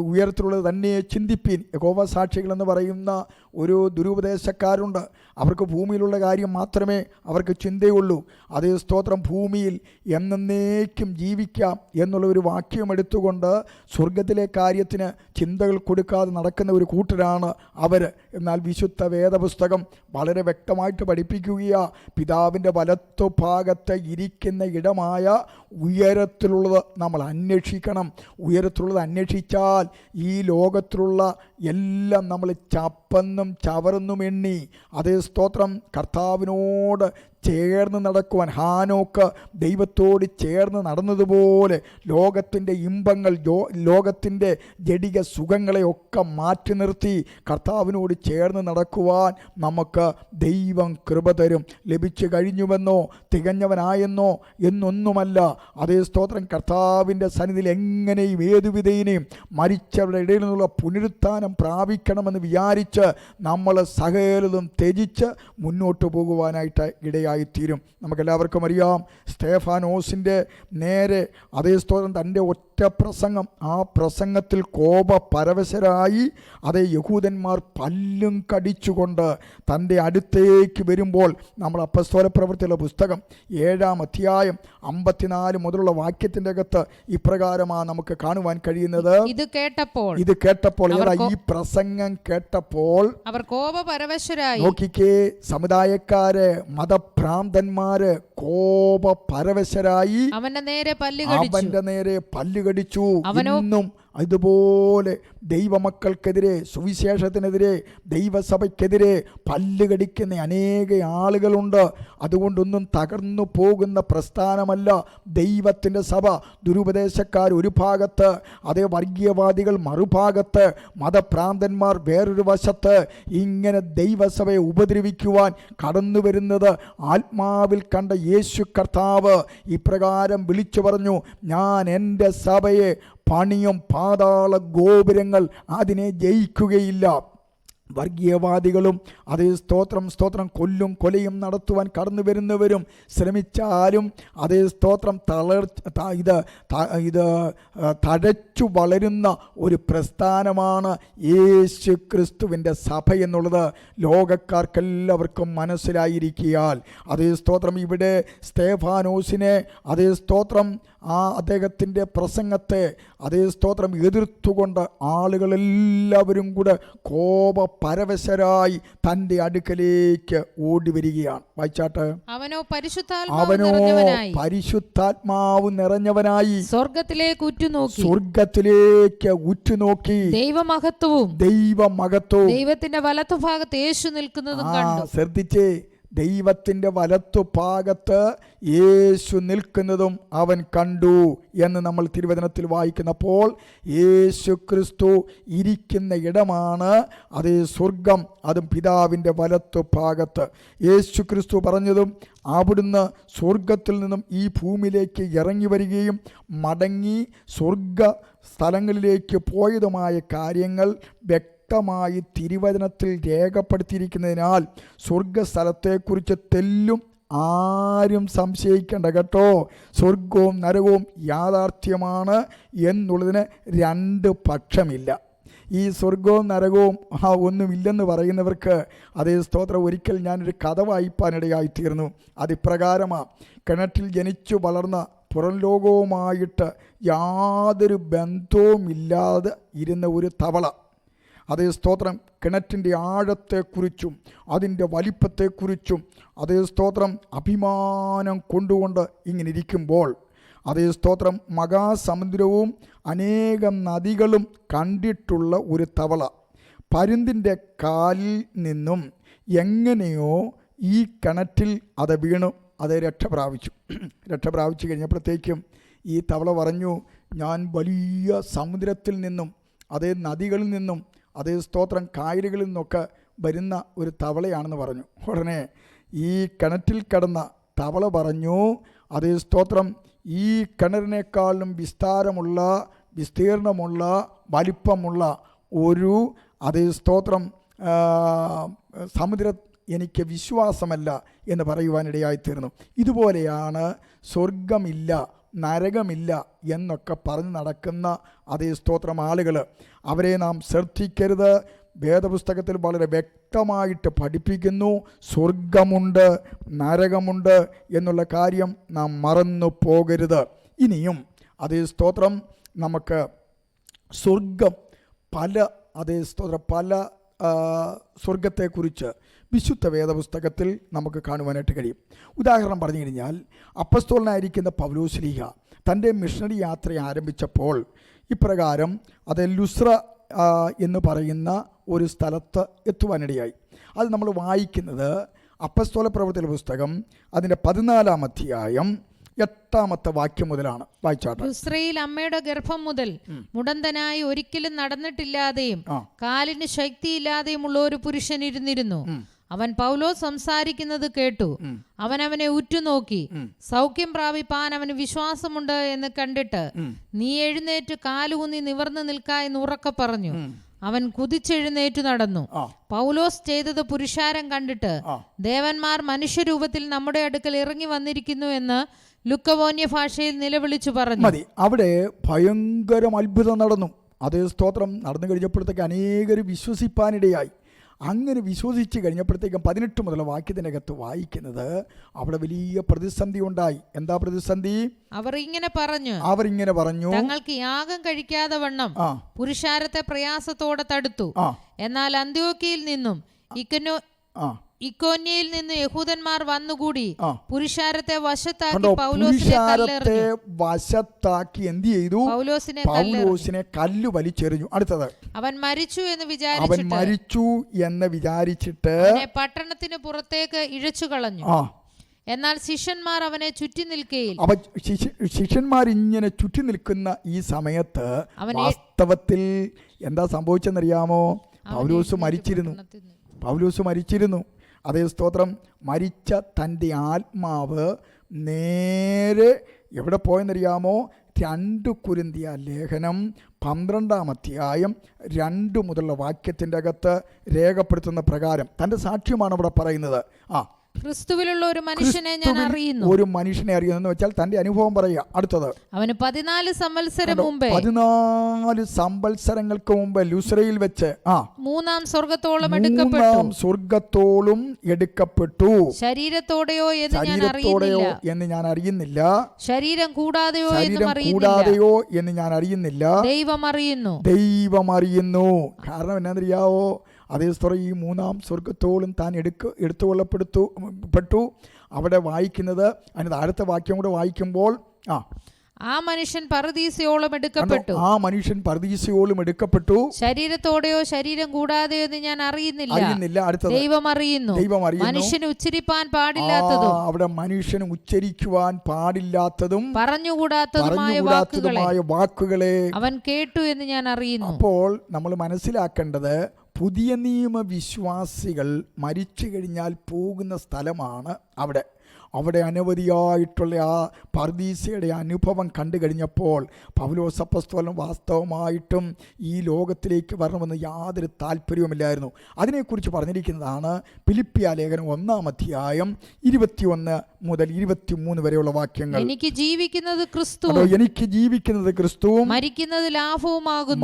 ഉയരത്തിലുള്ളത് തന്നെ ചിന്തിപ്പീൻ. യഹോവ സാക്ഷികൾ എന്ന് പറയുന്ന ഒരു ദുരുപദേശക്കാരുണ്ട്. അവർക്ക് ഭൂമിയിലുള്ള കാര്യം മാത്രമേ അവർക്ക് ചിന്തയുള്ളൂ. അതേ സ്തോത്രം. ഭൂമിയിൽ എന്നേക്കും ജീവിക്കാം എന്നുള്ള ഒരു വാക്യം എടുത്തുകൊണ്ട് സ്വർഗത്തിലെ കാര്യത്തിന് ചിന്തകൾ കൊടുക്കാതെ നടക്കുന്ന ഒരു കൂട്ടരാണ് അവർ. എന്നാൽ വിശുദ്ധ വേദപുസ്തകം വളരെ വ്യക്തമായിട്ട് പഠിപ്പിക്കുകയാണ്, പിതാവിൻ്റെ വലത്തുഭാഗത്ത് ഇരിക്കുന്ന ഇടമായ ഉയരത്തിലുള്ളത് നമ്മൾ അന്വേഷിക്കണം. ഉയരത്തിലുള്ളത് അന്വേഷിച്ചാൽ ഈ ലോകത്തിലുള്ള എല്ലാം നമ്മൾ ചപ്പന്നും ചവറെന്നും എണ്ണി അതേ സ്തോത്രം കർത്താവിനോട് ചേർന്ന് നടക്കുവാൻ, ഹാനോക്ക് ദൈവത്തോട് ചേർന്ന് നടന്നതുപോലെ ലോകത്തിൻ്റെ ഇമ്പങ്ങൾ, ലോകത്തിൻ്റെ ജഡിക സുഖങ്ങളെയൊക്കെ മാറ്റി നിർത്തി കർത്താവിനോട് ചേർന്ന് നടക്കുവാൻ നമുക്ക് ദൈവം കൃപ തരും. ലഭിച്ചു കഴിഞ്ഞുവെന്നോ തികഞ്ഞവനായെന്നോ എന്നൊന്നുമല്ല. അതേ സ്തോത്രം. കർത്താവിൻ്റെ സന്നിധിയിൽ എങ്ങനെയും ഏതുവിധേനയും മരിച്ചവരുടെ ഇടയിൽ നിന്നുള്ള പുനരുത്ഥാനം പ്രാപിക്കണമെന്ന് വിചാരിച്ച് നമ്മൾ സകലതും ത്യജിച്ച് മുന്നോട്ട് പോകുവാനായിട്ട് ഇടയായിത്തീരും. നമുക്കെല്ലാവർക്കും അറിയാം, സ്തേഫാനോസിൻ്റെ നേരെ അതേ സ്തോത്രം തൻ്റെ ഒറ്റ പ്രസംഗം, ആ പ്രസംഗത്തിൽ കോപപരവശരായി അതേ യഹൂദന്മാർ പല്ലും കടിച്ചുകൊണ്ട് തൻ്റെ അടുത്തേക്ക് വരുമ്പോൾ നമ്മൾ അപ്പസ്തോല പ്രവൃത്തിയുള്ള പുസ്തകം 7-ാം അധ്യായം 54 മുതലുള്ള വാക്യത്തിൻ്റെ അകത്ത് ഇപ്രകാരമാണ് നമുക്ക് കാണുവാൻ കഴിയുന്നത്. ഇത് കേട്ടപ്പോൾ ഈ പ്രസംഗം കേട്ടപ്പോൾ അവർ കോപപരവശരായി. നോക്കിക്കേ, സമുദായക്കാര്, മതഭ്രാന്തന്മാര് കോപപരവശരായി അവന്റെ നേരെ പല്ല് കടിച്ചു. ഇന്നും ഇതുപോലെ ദൈവമക്കൾക്കെതിരെ, സുവിശേഷത്തിനെതിരെ, ദൈവസഭയ്ക്കെതിരെ പല്ല് കടിക്കുന്ന അനേക ആളുകളുണ്ട്. അതുകൊണ്ടൊന്നും തകർന്നു പോകുന്ന പ്രസ്ഥാനമല്ല ദൈവത്തിൻ്റെ സഭ. ദുരുപദേശക്കാർ ഒരു ഭാഗത്ത്, അതേ വർഗീയവാദികൾ മറുഭാഗത്ത്, മതഭ്രാന്തന്മാർ വേറൊരു വശത്ത്, ഇങ്ങനെ ദൈവസഭയെ ഉപദ്രവിക്കുവാൻ കടന്നു വരുന്നത് ആത്മാവിൽ കണ്ട യേശു കർത്താവ് ഇപ്രകാരം വിളിച്ചു പറഞ്ഞു, ഞാൻ എൻ്റെ സഭയെ പണിയും, പാതാള ഗോപുരങ്ങൾ അതിനെ ജയിക്കുകയില്ല. വർഗീയവാദികളും അതേ സ്തോത്രം കൊലയും നടത്തുവാൻ കടന്നു വരുന്നവരും ശ്രമിച്ചാലും അതേ സ്തോത്രം തഴച്ചു വളരുന്ന ഒരു പ്രസ്ഥാനമാണ് യേശു ക്രിസ്തുവിൻ്റെ സഭ എന്നുള്ളത് ലോകക്കാർക്കെല്ലാവർക്കും മനസ്സിലായിരിക്കിയാൽ. അതേ സ്തോത്രം. ഇവിടെ സ്തേഫാനോസിനെ അതേ സ്തോത്രം അദ്ദേഹത്തിൻ്റെ പ്രസംഗത്തെ അതേ സ്തോത്രം എതിർത്തുകൊണ്ട് ആളുകളെല്ലാവരും കൂടെ കോപപരവശരായി തൻ്റെ അടുക്കലേക്ക് ഓടി വരികയാണ്. വായിച്ചാട്ട്. അവനോ പരിശുദ്ധാത്മാവ് നിറഞ്ഞവനായി സ്വർഗത്തിലേക്ക് ഉറ്റുനോക്കി ദൈവമഹത്വവും ദൈവത്തിന്റെ വലത്തുഭാഗത്ത് യേശു നിൽക്കുന്നതും കണ്ടു. ശ്രദ്ധിച്ചേ, ദൈവത്തിൻ്റെ വലത്തുഭാഗത്ത് യേശു നിൽക്കുന്നതും അവൻ കണ്ടു എന്ന് നമ്മൾ തിരുവചനത്തിൽ വായിക്കുന്നപ്പോൾ യേശു ക്രിസ്തു ഇരിക്കുന്ന ഇടമാണ് അതേ സ്വർഗം, അതും പിതാവിൻ്റെ വലത്തുഭാഗത്ത്. യേശു ക്രിസ്തു പറഞ്ഞതും അവിടുന്ന് സ്വർഗത്തിൽ നിന്നും ഈ ഭൂമിയിലേക്ക് ഇറങ്ങി വരികയും മടങ്ങി സ്വർഗ സ്ഥലങ്ങളിലേക്ക് പോയതുമായ കാര്യങ്ങൾ വ്യക്തമായി തിരുവചനത്തിൽ രേഖപ്പെടുത്തിയിരിക്കുന്നതിനാൽ സ്വർഗസ്ഥലത്തെക്കുറിച്ച് തെല്ലും ആരും സംശയിക്കേണ്ട കേട്ടോ. സ്വർഗവും നരകവും യാഥാർത്ഥ്യമാണ് എന്നുള്ളതിന് രണ്ട് പക്ഷമില്ല. ഈ സ്വർഗവും നരകവും ഒന്നുമില്ലെന്ന് പറയുന്നവർക്ക് അതേ സ്തോത്രം, ഒരിക്കൽ ഞാനൊരു കഥ വായിപ്പാനിടയായിത്തീർന്നു. അതിപ്രകാരമാണ്. കിണറ്റിൽ ജനിച്ചു വളർന്ന പുറം ലോകവുമായിട്ട് യാതൊരു ബന്ധവുമില്ലാതെ ഇരുന്ന ഒരു തവള അതേ സ്തോത്രം കിണറ്റിൻ്റെ ആഴത്തെക്കുറിച്ചും അതിൻ്റെ വലിപ്പത്തെക്കുറിച്ചും അതേ സ്തോത്രം അഭിമാനം കൊണ്ടുകൊണ്ട് ഇങ്ങനെ ഇരിക്കുമ്പോൾ അതേ സ്തോത്രം മഹാസമുദ്രവും അനേകം നദികളും കണ്ടിട്ടുള്ള ഒരു തവള പരുന്തിൻ്റെ കാലിൽ നിന്നും എങ്ങനെയോ ഈ കിണറ്റിൽ അത് വീണു, അത് രക്ഷ പ്രാപിച്ചു കഴിഞ്ഞപ്പോഴത്തേക്കും ഈ തവള പറഞ്ഞു, ഞാൻ വലിയ സമുദ്രത്തിൽ നിന്നും അതേ നദികളിൽ നിന്നും അതേ സ്തോത്രം കായലുകളിൽ നിന്നൊക്കെ വരുന്ന ഒരു തവളയാണെന്ന് പറഞ്ഞു. ഉടനെ ഈ കിണറ്റിൽ കിടന്ന തവള പറഞ്ഞു, അതേ സ്തോത്രം, ഈ കിണറിനേക്കാളും വിസ്തീർണമുള്ള വലിപ്പമുള്ള ഒരു അതേ സ്തോത്രം സമുദ്രം എനിക്ക് വിശ്വാസമല്ല എന്ന് പറയുവാനിടയായിത്തീർന്നു. ഇതുപോലെയാണ് സ്വർഗമില്ല, നരകമില്ല എന്നൊക്കെ പറഞ്ഞ് നടക്കുന്ന അതേ സ്തോത്രം ആളുകൾ. അവരെ നാം ശ്രദ്ധിക്കരുത്. വേദപുസ്തകത്തിൽ വളരെ വ്യക്തമായിട്ട് പഠിപ്പിക്കുന്നു, സ്വർഗമുണ്ട്, നരകമുണ്ട് എന്നുള്ള കാര്യം നാം മറന്നു പോകരുത്. ഇനിയും അതേ സ്തോത്രം നമുക്ക് സ്വർഗം പല സ്വർഗത്തെക്കുറിച്ച് വിശുദ്ധ വേദപുസ്തകത്തിൽ നമുക്ക് കാണുവാനായിട്ട് കഴിയും. ഉദാഹരണം പറഞ്ഞു കഴിഞ്ഞാൽ, അപ്പസ്തോലനായിരിക്കുന്ന പൗലോസ്ലീഹ തൻ്റെ മിഷണറി യാത്ര ആരംഭിച്ചപ്പോൾ ഇപ്രകാരം ലുസ്ര എന്ന് പറയുന്ന ഒരു സ്ഥലത്ത് എത്തുവാനിടയായി. അത് നമ്മൾ വായിക്കുന്നത് അപ്പസ്തോല പ്രവൃത്തിയുടെ പുസ്തകം അതിൻ്റെ 14-ാം അധ്യായം 8-ാമത്തെ വാക്യം മുതലാണ്. വായിച്ചാട്ടെ. ലുസ്രയിൽ അമ്മയുടെ ഗർഭം മുതൽ മുടന്തനായി ഒരിക്കലും നടന്നിട്ടില്ലാതെയും കാലിന് ശക്തിയില്ലാതെയും ഉള്ള ഒരു പുരുഷൻ ഇരുന്നിരുന്നു. അവൻ പൗലോസ് സംസാരിക്കുന്നത് കേട്ടു. അവനെ ഉറ്റുനോക്കി സൗഖ്യം പ്രാപിപ്പാൻ അവന് വിശ്വാസമുണ്ട് എന്ന് കണ്ടിട്ട്, നീ എഴുന്നേറ്റ് കാലൂന്നി നിവർന്നു നിൽക്ക എന്ന് ഉറക്കെ പറഞ്ഞു. അവൻ കുതിച്ചെഴുന്നേറ്റു നടന്നു. പൗലോസ് ചെയ്തത് പുരുഷാരം കണ്ടിട്ട്, ദേവന്മാർ മനുഷ്യരൂപത്തിൽ നമ്മുടെ അടുക്കൽ ഇറങ്ങി വന്നിരിക്കുന്നു എന്ന് ലുക്കവോന്യ ഭാഷയിൽ നിലവിളിച്ചു പറഞ്ഞു. മതി. അവിടെ ഭയങ്കര അത്ഭുതം നടന്നു. അതേ സ്തോത്രം നടന്നു കഴിഞ്ഞപ്പോഴത്തേക്ക് അനേകർ വിശ്വസിപ്പാനിടയായി. അങ്ങനെ വിശ്വസിച്ച് കഴിഞ്ഞപ്പോഴത്തേക്കും 18 മുതലുള്ള വാക്യത്തിനകത്ത് വായിക്കുന്നത് അവിടെ വലിയ പ്രതിസന്ധി ഉണ്ടായി. എന്താ പ്രതിസന്ധി? അവർ ഇങ്ങനെ പറഞ്ഞു, തങ്ങൾക്ക് യാഗം കഴിക്കാതെ വണ്ണം പുരുഷാരത്തെ പ്രയാസത്തോടെ തടുത്തു. എന്നാൽ അന്ത്യോക്യയിൽ നിന്നും ഇക്കോന്യയിൽ നിന്ന് യഹൂദന്മാർ വന്നുകൂടി പുരുഷാരത്തെ വശത്താക്കി എന്ത് ചെയ്തു? പൗലോസിനെ കല്ല് വലിച്ചെറിഞ്ഞു. അടുത്തത്, അവൻ മരിച്ചു എന്ന് വിചാരിച്ചിട്ട് പട്ടണത്തിന് പുറത്തേക്ക് ഇഴച്ചു കളഞ്ഞു. എന്നാൽ ശിഷ്യന്മാർ അവനെ ചുറ്റി നിൽക്കുകയിൽ, ശിഷ്യന്മാർ ഇങ്ങനെ ചുറ്റി നിൽക്കുന്ന ഈ സമയത്ത് വാസ്തവത്തിൽ എന്താ സംഭവിച്ചെന്നറിയാമോ? പൗലോസ് മരിച്ചിരുന്നു. അതേ സ്തോത്രം. മരിച്ച തൻ്റെ ആത്മാവ് നേരെ എവിടെ പോയെന്നറിയാമോ? 2 കൊരിന്ത്യർ ലേഖനം 12-ാം അധ്യായം 2 മുതലുള്ള വാക്യത്തിൻ്റെ അകത്ത് രേഖപ്പെടുത്തുന്ന പ്രകാരം തൻ്റെ സാക്ഷ്യമാണ് അവിടെ പറയുന്നത്. ക്രിസ്തുവിലുള്ള ഒരു മനുഷ്യനെ ഞാൻ അറിയുന്നു. ഒരു മനുഷ്യനെ അറിയുന്നു എന്ന് വെച്ചാൽ തന്റെ അനുഭവം പറയുക. അടുത്തത്, അവന് 14 സംവത്സരങ്ങൾക്ക് മുമ്പ് ലുസ്രയിൽ വെച്ച് 3-ാം സ്വർഗത്തോളം എടുക്കപ്പെട്ടു. ശരീരത്തോടെയോ എന്ന് ഞാൻ അറിയുന്നില്ല. ശരീരം കൂടാതെയോ എന്ന് ഞാൻ അറിയുന്നില്ല. ദൈവം അറിയുന്നു. കാരണം എന്നാന്നറിയാവോ? അതേ സ്തോത്രം, ഈ 3-ാം സ്വർഗത്തോളം താൻ എടുത്തുകൊള്ളപ്പെട്ടു. അവിടെ വായിക്കുന്നത് അതിന് അടുത്ത വാക്യം കൂടെ വായിക്കുമ്പോൾ ആ മനുഷ്യൻ പറുദീസയോളം എടുക്കപ്പെട്ടു. ശരീരത്തോടെയോ ശരീരം കൂടാതെയോ എന്ന് ഞാൻ അറിയുന്നില്ല. അടുത്തത്, ദൈവം അറിയുന്നു. മനുഷ്യന് ഉച്ചരിപ്പാൻ പാടില്ലാത്തതും അവിടെ മനുഷ്യന് ഉച്ചരിക്കുവാൻ പാടില്ലാത്തതും പറഞ്ഞുകൂടാത്തതുമായ വാക്കുകളെ അവൻ കേട്ടു എന്ന് ഞാൻ അറിയുന്നു. അപ്പോൾ നമ്മൾ മനസ്സിലാക്കേണ്ടത്, പുതിയ നിയമ വിശ്വാസികൾ മരിച്ചു കഴിഞ്ഞാൽ പോകുന്ന സ്ഥലമാണ് അവിടെ അനവധിയായിട്ടുള്ള ആ പർദീസയുടെ അനുഭവം കണ്ടു കഴിഞ്ഞപ്പോൾ പൗലോസ് അപ്പോസ്തലൻ വാസ്തവമായിട്ടും ഈ ലോകത്തിലേക്ക് വരണമെന്ന് യാതൊരു താല്പര്യവുമില്ലായിരുന്നു. അതിനെക്കുറിച്ച് പറഞ്ഞിരിക്കുന്നതാണ് ഫിലിപ്പിയ ലേഖനം 1-ാം അധ്യായം 21 മുതൽ 23 വരെയുള്ള വാക്യങ്ങൾ. എനിക്ക് ജീവിക്കുന്നത് ക്രിസ്തുവും മരിക്കുന്നത് ലാഭവുമാകുന്നു.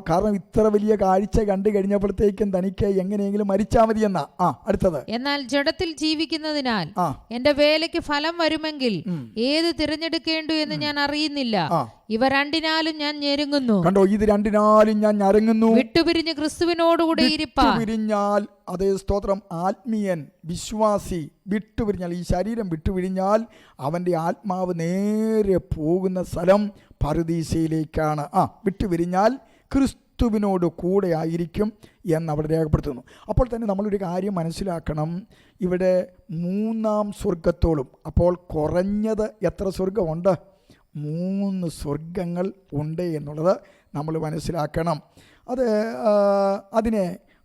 കാരണം ഇത്ര വലിയ കാഴ്ച കണ്ടു കഴിഞ്ഞപ്പോഴത്തേക്കും തനിക്ക് എങ്ങനെയെങ്കിലും മരിച്ചാൽ മതിയെന്നാ. അടുത്തത്, എന്നാൽ ജഡത്തിൽ ജീവിക്കുന്നതിനാൽ എന്റെ വേലയ്ക്ക് ഫലം വരുമെങ്കിൽ ഏത് തിരഞ്ഞെടുക്കേണ്ടു എന്ന് ഞാൻ അറിയുന്നില്ല. ഇവ രണ്ടിനാലും ഞാൻ ഞെരുങ്ങുന്നു. കണ്ടോ, ഇത് രണ്ടിനാലും ഞാൻ ഞെരുങ്ങുന്നു. വിട്ടുപിരിഞ്ഞ് ക്രിസ്തുവിനോടുകൂടെ വിട്ടുപിരിഞ്ഞാൽ, അതേ സ്തോത്രം, ആത്മീയൻ വിശ്വാസി വിട്ടുപിരിഞ്ഞാൽ, ഈ ശരീരം വിട്ടുപിരിഞ്ഞാൽ അവൻ്റെ ആത്മാവ് നേരെ പോകുന്ന സ്ഥലം പറുദീസയിലേക്കാണ്. വിട്ടുപിരിഞ്ഞാൽ ക്രിസ്തു ക്രിസ്തുവിനോട് കൂടെ ആയിരിക്കും എന്നവിടെ രേഖപ്പെടുത്തുന്നു. അപ്പോൾ തന്നെ നമ്മളൊരു കാര്യം മനസ്സിലാക്കണം, ഇവിടെ 3-ാം സ്വർഗത്തോളം, അപ്പോൾ കുറഞ്ഞത് എത്ര സ്വർഗമുണ്ട്? 3 സ്വർഗങ്ങൾ ഉണ്ട് എന്നുള്ളത് നമ്മൾ മനസ്സിലാക്കണം.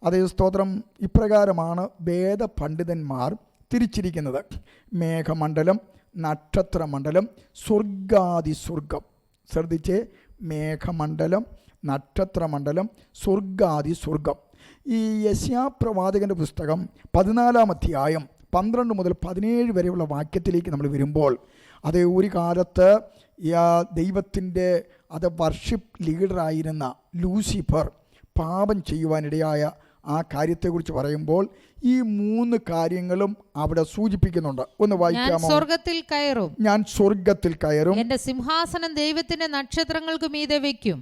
അതേ സ്തോത്രം ഇപ്രകാരമാണ് വേദപണ്ഡിതന്മാർ തിരിച്ചിരിക്കുന്നത്: മേഘമണ്ഡലം, നക്ഷത്രമണ്ഡലം, സ്വർഗാതിസ്വർഗം. ശ്രദ്ധിച്ചേ, മേഘമണ്ഡലം, നക്ഷത്രമണ്ഡലം, സ്വർഗാതിസ്വർഗം. ഈ യെശയ്യാപ്രവാചകൻ്റെ പുസ്തകം 14-ാം അധ്യായം 12 മുതൽ 17 വരെയുള്ള വാക്യത്തിലേക്ക് നമ്മൾ വരുമ്പോൾ, അത് ഒരു കാലത്ത് ദൈവത്തിൻ്റെ വർഷിപ്പ് ലീഡറായിരുന്ന ലൂസിഫർ പാപം ചെയ്യുവാനിടയായ ആ കാര്യത്തെക്കുറിച്ച് പറയുമ്പോൾ ഈ 3 കാര്യങ്ങളും അവിടെ സൂചിപ്പിക്കുന്നുണ്ട്. ഒന്ന് വായിക്കാമോ? ഞാൻ സ്വർഗത്തിൽ കയറും, എന്റെ സിംഹാസനം ദൈവത്തിന്റെ നക്ഷത്രങ്ങൾക്ക് മീതെ വെക്കും.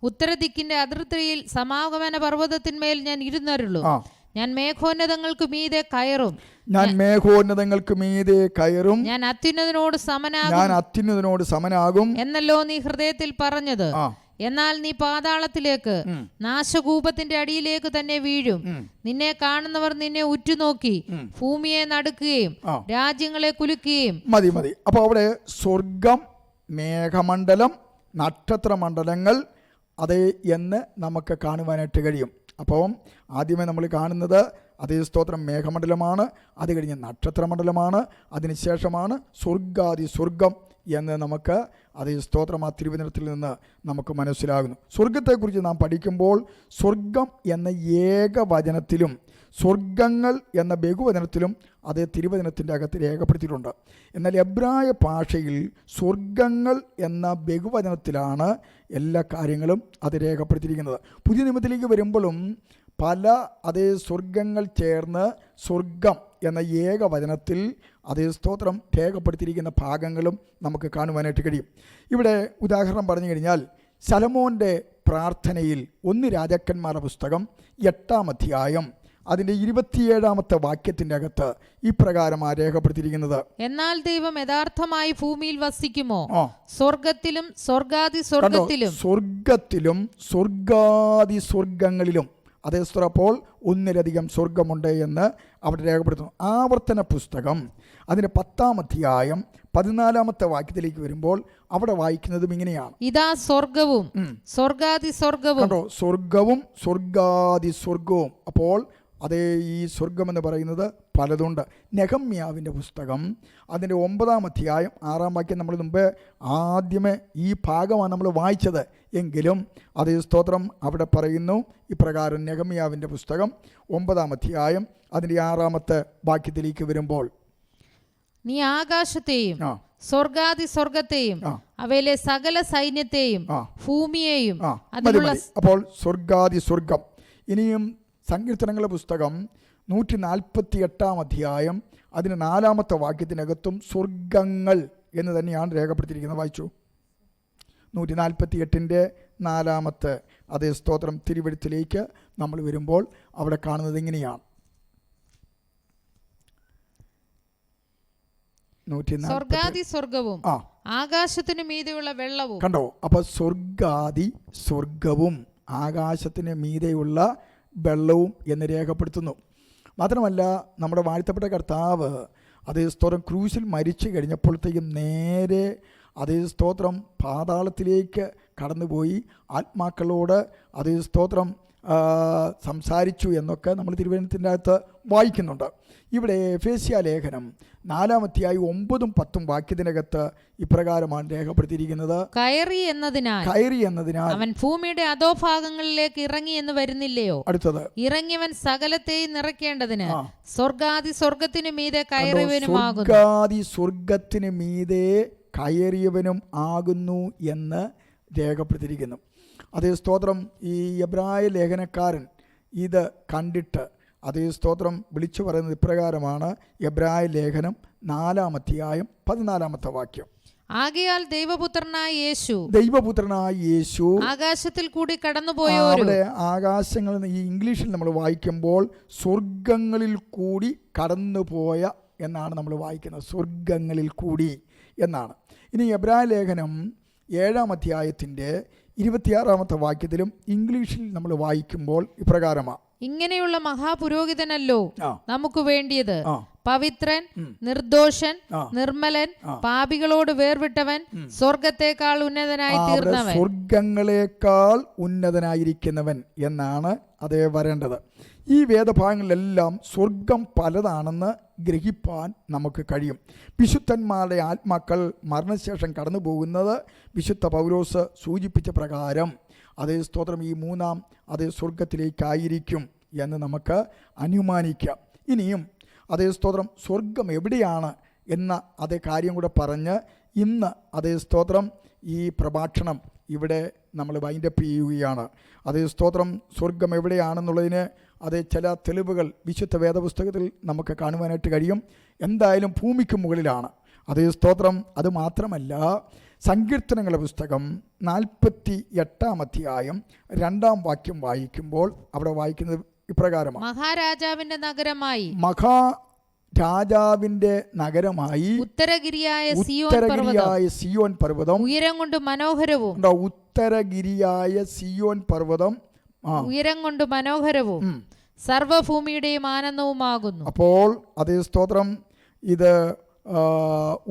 ഉത്തരദിക്കിന്റെ അതിർത്തിയിൽ സമാഗമന പർവ്വതത്തിന്മേൽ ഞാൻ ഇരുന്നരുള്ളൂ. ഞാൻ മേഘോന്നതങ്ങൾക്ക് മീതെ കയറും, ഞാൻ അത്യുന്നതനോട് സമനാകും എന്നല്ലോ നീ ഹൃദയത്തിൽ പറഞ്ഞത്. എന്നാൽ നീ പാതാളത്തിലേക്ക്, നാശകൂപത്തിന്റെ അടിയിലേക്ക് തന്നെ വീഴും. നിന്നെ കാണുന്നവർ നിന്നെ ഉറ്റുനോക്കി ഭൂമിയെ നടുക്കുകയും രാജ്യങ്ങളെ കുലുക്കുകയും. മതി. അപ്പൊ അവിടെ സ്വർഗം, മേഘമണ്ഡലം, നക്ഷത്രമണ്ഡലങ്ങൾ അതേ എന്ന് നമുക്ക് കാണുവാനായിട്ട് കഴിയും. അപ്പം ആദ്യമേ നമ്മൾ കാണുന്നത് അതേ സ്തോത്രം മേഘമണ്ഡലമാണ്, അത് കഴിഞ്ഞ് നക്ഷത്രമണ്ഡലമാണ്, അതിനുശേഷമാണ് സ്വർഗാതിസ്വർഗം എന്ന് നമുക്ക് അതേ സ്തോത്രം ആ തിരുവചനത്തിൽ നിന്ന് നമുക്ക് മനസ്സിലാകുന്നു. സ്വർഗത്തെക്കുറിച്ച് നാം പഠിക്കുമ്പോൾ സ്വർഗം എന്ന ഏകവചനത്തിലും സ്വർഗങ്ങൾ എന്ന ബഹുവചനത്തിലും അതേ തിരുവചനത്തിൻ്റെ അകത്ത് രേഖപ്പെടുത്തിയിട്ടുണ്ട്. എന്നാൽ എബ്രായ ഭാഷയിൽ സ്വർഗങ്ങൾ എന്ന ബഹുവചനത്തിലാണ് എല്ലാ കാര്യങ്ങളും അത് രേഖപ്പെടുത്തിയിരിക്കുന്നത്. പുതിയ നിയമത്തിലേക്ക് വരുമ്പോഴും പല അതേ സ്വർഗങ്ങൾ ചേർന്ന് സ്വർഗം എന്ന ഏകവചനത്തിൽ അതേ സ്തോത്രം രേഖപ്പെടുത്തിയിരിക്കുന്ന ഭാഗങ്ങളും നമുക്ക് കാണുവാനായിട്ട് കഴിയും. ഇവിടെ ഉദാഹരണം പറഞ്ഞു കഴിഞ്ഞാൽ ശലോമോൻ്റെ പ്രാർത്ഥനയിൽ 1 രാജാക്കന്മാരുടെ പുസ്തകം 8-ാം അധ്യായം അതിൻ്റെ 27-ാമത്തെ വാക്യത്തിൻ്റെ അകത്ത് ഇപ്രകാരമാണ് രേഖപ്പെടുത്തിയിരിക്കുന്നത്: എന്നാൽ ദൈവം യഥാർത്ഥമായി ഭൂമിയിൽ വസിക്കുമോ? സ്വർഗത്തിലും സ്വർഗാതിസ്വർഗങ്ങളിലും. അതേ സ്തോത്രം. അപ്പോൾ 1-ലധികം സ്വർഗമുണ്ട് എന്ന് അവിടെ രേഖപ്പെടുത്തുന്നു. ആവർത്തന പുസ്തകം അതിൻ്റെ 10-ാം അധ്യായം 14-ാമത്തെ വാക്യത്തിലേക്ക് വരുമ്പോൾ അവിടെ വായിക്കുന്നതും ഇങ്ങനെയാണ്: ഇതാ സ്വർഗവും സ്വർഗാതിസ്വർഗവും. സ്വർഗവും സ്വർഗാതിസ്വർഗവും. അപ്പോൾ അതേ ഈ സ്വർഗമെന്ന് പറയുന്നത് പലതുണ്ട്. നെഹമ്യാവിൻ്റെ പുസ്തകം അതിൻ്റെ 9-ാം അധ്യായം 6-ാം വാക്യം നമ്മൾ മുമ്പ് ആദ്യമേ ഈ ഭാഗമാണ് നമ്മൾ വായിച്ചത്. എങ്കിലും അതേ സ്തോത്രം അവിടെ പറയുന്നു ഇപ്രകാരം: നെഹമ്യാവിൻ്റെ പുസ്തകം 9-ാം അധ്യായം അതിൻ്റെ 6-ാമത്തെ വാക്യത്തിലേക്ക് വരുമ്പോൾ, നീ ആകാശത്തെയും സ്വർഗാതിസ്വർഗത്തെയും അവയിലെ സകല സൈന്യത്തെയും ഭൂമിയെയും. അപ്പോൾ സ്വർഗാതിസ്വർഗം. ഇനിയും സങ്കീർത്തനങ്ങളുടെ പുസ്തകം 148-ാം അധ്യായം അതിന് 4-ാമത്തെ വാക്യത്തിനകത്തും സ്വർഗങ്ങൾ എന്ന് തന്നെയാണ് രേഖപ്പെടുത്തിയിരിക്കുന്നത്. വായിച്ചു. 148-ന്റെ 4-ാമത്തെ അതേ സ്തോത്രം തിരുവെഴുത്തിലേക്ക് നമ്മൾ വരുമ്പോൾ അവിടെ കാണുന്നത് ഇങ്ങനെയാണ്: സ്വർഗാതിസ്വർഗവും ആകാശത്തിന് മീതെയുള്ള വെള്ളവും. കണ്ടോ? അപ്പൊ സ്വർഗാതിസ്വർഗവും ആകാശത്തിന് മീതെയുള്ള വെള്ളവും എന്ന് രേഖപ്പെടുത്തുന്നു. മാത്രമല്ല നമ്മുടെ വാഴ്ത്തപ്പെട്ട കർത്താവ് അതേ സ്തോത്രം ക്രൂശിൽ മരിച്ചു കഴിഞ്ഞപ്പോഴത്തേക്കും നേരെ അതേ സ്തോത്രം പാതാളത്തിലേക്ക് കടന്നുപോയി ആത്മാക്കളോട് അതേ സ്തോത്രം സംസാരിച്ചു എന്നൊക്കെ നമ്മൾ തിരുവചനത്തിൻ്റെ അകത്ത് വായിക്കുന്നുണ്ട്. ഇവിടെ എഫേസ്യ ലേഖനം 4-ാം അധ്യായം 9-ഉം 10-ഉം വാക്യത്തിനകത്ത് ഇപ്രകാരമാണ് രേഖപ്പെടുത്തിയിരിക്കുന്നത്: കയറി എന്നതിനാൽ അവൻ ഭൂമിയുടെ അധോഭാഗങ്ങളിലേക്ക് ഇറങ്ങി എന്ന് വരുന്നില്ലയോ? അടുത്തത്: ഇറങ്ങിയവൻ സകലത്തെയും നിറയ്ക്കേണ്ടതിന് സ്വർഗാതിസ്വർഗത്തിനു മീതെ കയറിയവനുമാകുന്നു. സ്വർഗാതിസ്വർഗത്തിനു മീതെ കയറിയവനും ആകുന്നു എന്ന് രേഖപ്പെടുത്തിയിരിക്കുന്നു. അതേ സ്തോത്രം ഈ എബ്രായ ലേഖനക്കാരൻ ഇത് കണ്ടിട്ട് അതേ സ്തോത്രം വിളിച്ചു പറയുന്നത് ഇപ്രകാരമാണ്. എബ്രായ ലേഖനം 4-ാം അധ്യായം 14-ാമത്തെ വാക്യം: ആകയാൽ ദൈവപുത്രനായ യേശു ആകാശത്തിൽ കൂടി കടന്നുപോയോ. അവിടെ ആകാശങ്ങൾ ഈ ഇംഗ്ലീഷിൽ നമ്മൾ വായിക്കുമ്പോൾ സ്വർഗങ്ങളിൽ കൂടി കടന്നുപോയ എന്നാണ് നമ്മൾ വായിക്കുന്നത്. സ്വർഗങ്ങളിൽ കൂടി എന്നാണ്. ഇനി എബ്രായ ലേഖനം 7-ാം അധ്യായത്തിൻ്റെ 26-ാമത്തെ വാക്യത്തിലും ഇംഗ്ലീഷിൽ നമ്മൾ വായിക്കുമ്പോൾ ഇപ്രകാരമാണ്: ഇങ്ങനെയുള്ള മഹാപുരോഹിതനല്ലോ നമുക്ക് വേണ്ടിയത്, പവിത്രൻ, നിർദോഷൻ, നിർമ്മലൻ, പാപികളോട് വേർവിട്ടവൻ, സ്വർഗത്തെക്കാൾ ഉന്നതനായി തീർന്നവൻ. സ്വർഗങ്ങളെക്കാൾ ഉന്നതനായിരിക്കുന്നവൻ എന്നാണ് അതേ വരേണ്ടത്. ഈ വേദഭാഗങ്ങളിലെല്ലാം സ്വർഗം പലതാണെന്ന് ഗ്രഹിപ്പാൻ നമുക്ക് കഴിയും. വിശുദ്ധന്മാരുടെ ആത്മാക്കൾ മരണശേഷം കടന്നു പോകുന്നത് വിശുദ്ധ പൗലോസ് സൂചിപ്പിച്ച പ്രകാരം അതേ സ്തോത്രം ഈ 3-ാം അതേ സ്വർഗത്തിലേക്കായിരിക്കും എന്ന് നമുക്ക് അനുമാനിക്കാം. ഇനിയും അതേ സ്തോത്രം സ്വർഗം എവിടെയാണ് എന്ന അതേ കാര്യം കൂടെ പറഞ്ഞ് ഇന്ന് അതേ സ്തോത്രം ഈ പ്രഭാഷണം ഇവിടെ നമ്മൾ വൈൻഡപ്പ് ചെയ്യുകയാണ്. അതേ സ്തോത്രം സ്വർഗം എവിടെയാണെന്നുള്ളതിന് അതേ ചില തെളിവുകൾ വിശുദ്ധ വേദപുസ്തകത്തിൽ നമുക്ക് കാണുവാനായിട്ട് കഴിയും. എന്തായാലും ഭൂമിക്ക് മുകളിലാണ്. അതേ സ്തോത്രം. അതുമാത്രമല്ല, സങ്കീർത്തനങ്ങളുടെ പുസ്തകം 48-ാം അധ്യായം 2-ാം വാക്യം വായിക്കുമ്പോൾ അവിടെ വായിക്കുന്നത് ഇപ്രകാരമാണ്: മഹാരാജാവിന്റെ നഗരമായി ഉത്തരഗിരിയായ സിയോൻ പർവ്വതം ഉയരം കൊണ്ട് മനോഹരവും. ഉത്തരഗിരിയായ സിയോൻ പർവ്വതം ഉയരം കൊണ്ട് മനോഹരവും സർവഭൂമിയുടെയും ആനന്ദവുമാകുന്നു. അപ്പോൾ അതേ സ്തോത്രം ഇത്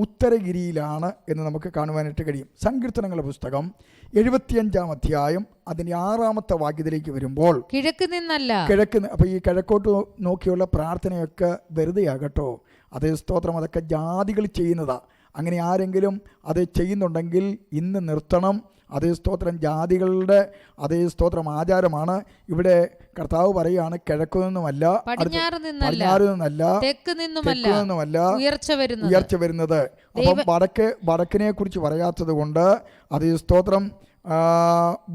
ഉത്തരഗിരിയിലാണ് എന്ന് നമുക്ക് കാണുവാനായിട്ട് കഴിയും. സങ്കീർത്തനങ്ങളുടെ പുസ്തകം 75-ാം അധ്യായം അതിൻ്റെ 6-ാമത്തെ വാക്യത്തിലേക്ക് വരുമ്പോൾ കിഴക്ക് അപ്പോൾ ഈ കിഴക്കോട്ട് നോക്കിയുള്ള പ്രാർത്ഥനയൊക്കെ വെറുതെയാകട്ടോ. അതേ സ്തോത്രം. അതൊക്കെ ജാതികൾ ചെയ്യുന്നതാ. അങ്ങനെ ആരെങ്കിലും അത് ചെയ്യുന്നുണ്ടെങ്കിൽ ഇന്ന് നിർത്തണം. അതേ സ്തോത്രം. ജാതികളുടെ അതേ സ്തോത്രം ആചാരമാണ്. ഇവിടെ കർത്താവ് പറയുകയാണ്, കിഴക്കു നിന്നുമല്ല, പടിഞ്ഞാറ് നിന്നല്ല, തെക്ക് നിന്നുമല്ല ഉയർച്ച വരുന്നത്. അപ്പം വടക്കിനെ കുറിച്ച് പറയാത്തത് കൊണ്ട് അതേ സ്തോത്രം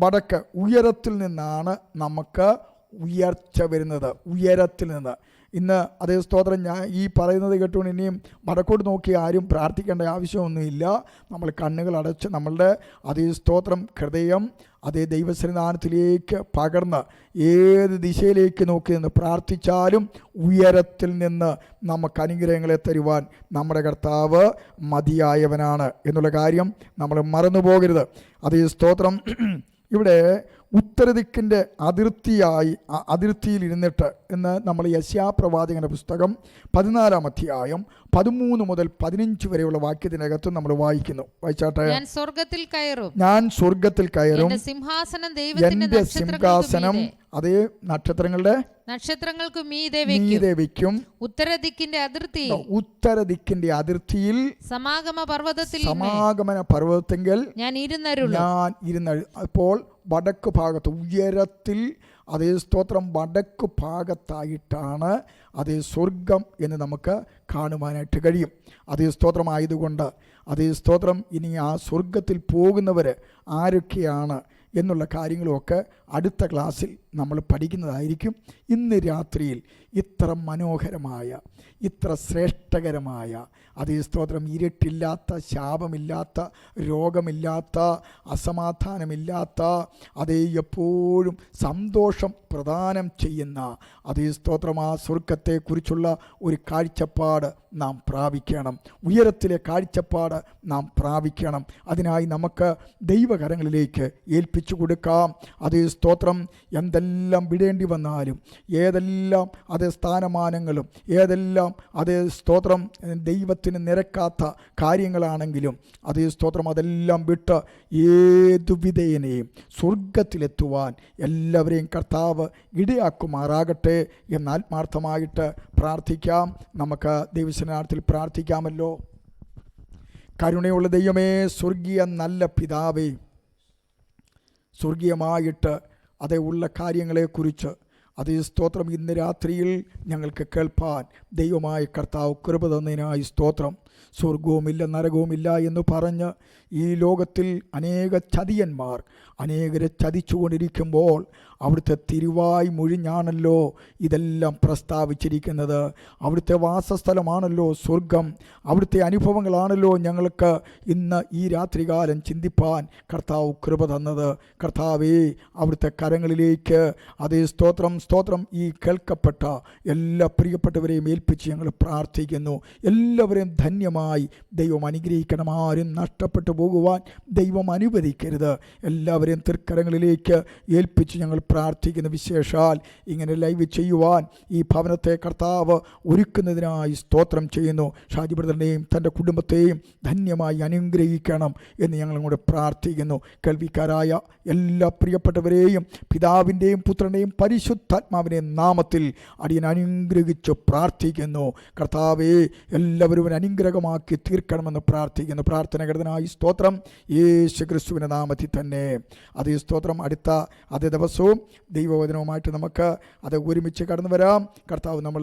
വടക്ക് ഉയരത്തിൽ നിന്നാണ് നമുക്ക് ഉയർച്ച വരുന്നത്. ഉയരത്തിൽ നിന്ന്. ഇന്ന് അതേ സ്തോത്രം ഞാൻ ഈ പറയുന്നത് കേട്ടുകൊണ്ട് ഇനിയും വടക്കോട്ട് നോക്കി ആരും പ്രാർത്ഥിക്കേണ്ട ആവശ്യമൊന്നുമില്ല. നമ്മൾ കണ്ണുകൾ അടച്ച് നമ്മളുടെ അതേ സ്തോത്രം ഹൃദയം അതേ ദൈവസന്നിധാനത്തിലേക്ക് പകർന്ന് ഏത് ദിശയിലേക്ക് നോക്കി നിന്ന് പ്രാർത്ഥിച്ചാലും ഉയരത്തിൽ നിന്ന് നമുക്ക് അനുഗ്രഹങ്ങളെ തരുവാൻ നമ്മുടെ കർത്താവ് മതിയായവനാണ് എന്നുള്ള കാര്യം നമ്മൾ മറന്നു പോകരുത്. അതേ സ്തോത്രം. ഇവിടെ ഉത്തരദിക്കിൻ്റെ അതിർത്തിയിൽ ഇരുന്നിട്ട് എന്ന് നമ്മൾ യെശയ്യാപ്രവാചകന്റെ പുസ്തകം 14-ാം അധ്യായം 13 മുതൽ 15 വരെയുള്ള വാക്യത്തിനകത്ത് നമ്മൾ വായിക്കുന്നു. വായിച്ചാട്ടെ. ഞാൻ സ്വർഗത്തിൽ കയറും, എൻ്റെ സിംഹാസനം അതേ നക്ഷത്രങ്ങൾക്ക് മീതെ വയ്ക്കും. ഉത്തരദിക്കിന്റെ അതിർത്തിയിൽ സമാഗമന പർവ്വതത്തിൽ ഞാൻ ഇരുന്നരുളും. അപ്പോൾ വടക്ക് ഭാഗത്ത് ഉയരത്തിൽ അതേ സ്തോത്രം വടക്ക് ഭാഗത്തായിട്ടാണ് അതേ സ്വർഗം എന്ന് നമുക്ക് കാണുവാനായിട്ട് കഴിയും. അതേ സ്തോത്രമായതുകൊണ്ട് അതേ സ്തോത്രം ഇനി ആ സ്വർഗത്തിൽ പോകുന്നവർ ആരൊക്കെയാണ് എന്നുള്ള കാര്യങ്ങളുമൊക്കെ അടുത്ത ക്ലാസ്സിൽ നമ്മൾ പഠിക്കുന്നതായിരിക്കും. ഇന്ന് രാത്രിയിൽ ഇത്ര മനോഹരമായ, ഇത്ര ശ്രേഷ്ഠകരമായ അതേ സ്തോത്രം ഇരുട്ടില്ലാത്ത, ശാപമില്ലാത്ത, രോഗമില്ലാത്ത, അസമാധാനമില്ലാത്ത, അതേ എപ്പോഴും സന്തോഷം പ്രദാനം ചെയ്യുന്ന അതേ സ്തോത്രം ആ സ്വർഗത്തെക്കുറിച്ചുള്ള ഒരു കാഴ്ചപ്പാട് നാം പ്രാപിക്കണം. ഉയരത്തിലെ കാഴ്ചപ്പാട് നാം പ്രാപിക്കണം. അതിനായി നമുക്ക് ദൈവകരങ്ങളിലേക്ക് ഏൽപ്പിച്ചു കൊടുക്കാം. അതേ സ്തോത്രം. എന്തെല്ലാം വിടേണ്ടി വന്നാലും, ഏതെല്ലാം അതേ സ്ഥാനമാനങ്ങളും, ഏതെല്ലാം അതേ സ്തോത്രം ദൈവത്തിന് നിരക്കാത്ത കാര്യങ്ങളാണെങ്കിലും അതേ സ്തോത്രം അതെല്ലാം വിട്ട് ഏതു വിധേയനെയും സ്വർഗത്തിലെത്തുവാൻ എല്ലാവരെയും കർത്താവ് ഇടയാക്കുമാറാകട്ടെ എന്ന് ആത്മാർത്ഥമായിട്ട് പ്രാർത്ഥിക്കാം. നമുക്ക് ദൈവസന്നിധാനത്തിൽ പ്രാർത്ഥിക്കാമല്ലോ. കരുണയുള്ള ദൈവമേ, സ്വർഗീയ നല്ല പിതാവേ, സ്വർഗീയമായിട്ട് അതേ ഉള്ള കാര്യങ്ങളെക്കുറിച്ച് അതേ സ്തോത്രം ഇന്ന് രാത്രിയിൽ ഞങ്ങൾക്ക് കേൾപ്പാൻ ദൈവമായ കർത്താവ് കൃപ തന്നതിനായി സ്തോത്രം. സ്വർഗവുമില്ല നരകവുമില്ല എന്ന് പറഞ്ഞ് ഈ ലോകത്തിൽ അനേക ചതിയന്മാർ അനേകരെ ചതിച്ചുകൊണ്ടിരിക്കുമ്പോൾ അവിടുത്തെ തിരുവായ് മൊഴിഞ്ഞാണല്ലോ ഇതെല്ലാം പ്രസ്താവിച്ചിരിക്കുന്നത്. അവിടുത്തെ വാസസ്ഥലമാണല്ലോ സ്വർഗം. അവിടുത്തെ അനുഭവങ്ങളാണല്ലോ ഞങ്ങൾക്ക് ഇന്ന് ഈ രാത്രികാലം ചിന്തിപ്പാൻ കർത്താവ് കൃപ തന്നത്. കർത്താവേ, അവിടുത്തെ കരങ്ങളിലേക്ക് അതേ സ്തോത്രം ഈ കേൾക്കപ്പെട്ട എല്ലാ പ്രിയപ്പെട്ടവരെയും ഏൽപ്പിച്ച് ഞങ്ങൾ പ്രാർത്ഥിക്കുന്നു. എല്ലാവരെയും ധന്യമായി സമൃദ്ധമായി ദൈവം അനുഗ്രഹിക്കണം. ആരും നഷ്ടപ്പെട്ടു പോകുവാൻ ദൈവം അനുവദിക്കരുത്. എല്ലാവരെയും തൃക്കരങ്ങളിലേക്ക് ഏൽപ്പിച്ച് ഞങ്ങൾ പ്രാർത്ഥിക്കുന്ന. വിശേഷാൽ ഇങ്ങനെ ലൈവ് ചെയ്യുവാൻ ഈ ഭവനത്തെ കർത്താവ് ഒരുക്കുന്നതിനായി സ്തോത്രം ചെയ്യുന്നു. ഷാജി ബ്രദറിനെയും തൻ്റെ കുടുംബത്തെയും ധന്യമായി അനുഗ്രഹിക്കണം എന്ന് ഞങ്ങളും കൂടെ പ്രാർത്ഥിക്കുന്നു. കേൾവിക്കാരായ എല്ലാ പ്രിയപ്പെട്ടവരെയും പിതാവിൻ്റെയും പുത്രൻ്റെയും പരിശുദ്ധാത്മാവിൻ്റെയും നാമത്തിൽ അടിയൻ അനുഗ്രഹിച്ച് പ്രാർത്ഥിക്കുന്നു. കർത്താവെ, എല്ലാവരും അനുഗ്രഹമാക്കി തീർക്കണമെന്ന് പ്രാർത്ഥിക്കുന്നു. പ്രാർത്ഥനകരനായി സ്തോത്രം യേശു ക്രിസ്തുവിൻ്റെ നാമത്തിൽ തന്നെ. അതേ സ്തോത്രം. അടുത്ത അതേ ദിവസവും ദൈവവചനവുമായിട്ട് നമുക്ക് അത് ഒരുമിച്ച് കടന്നു വരാം. കർത്താവ് നമ്മളെ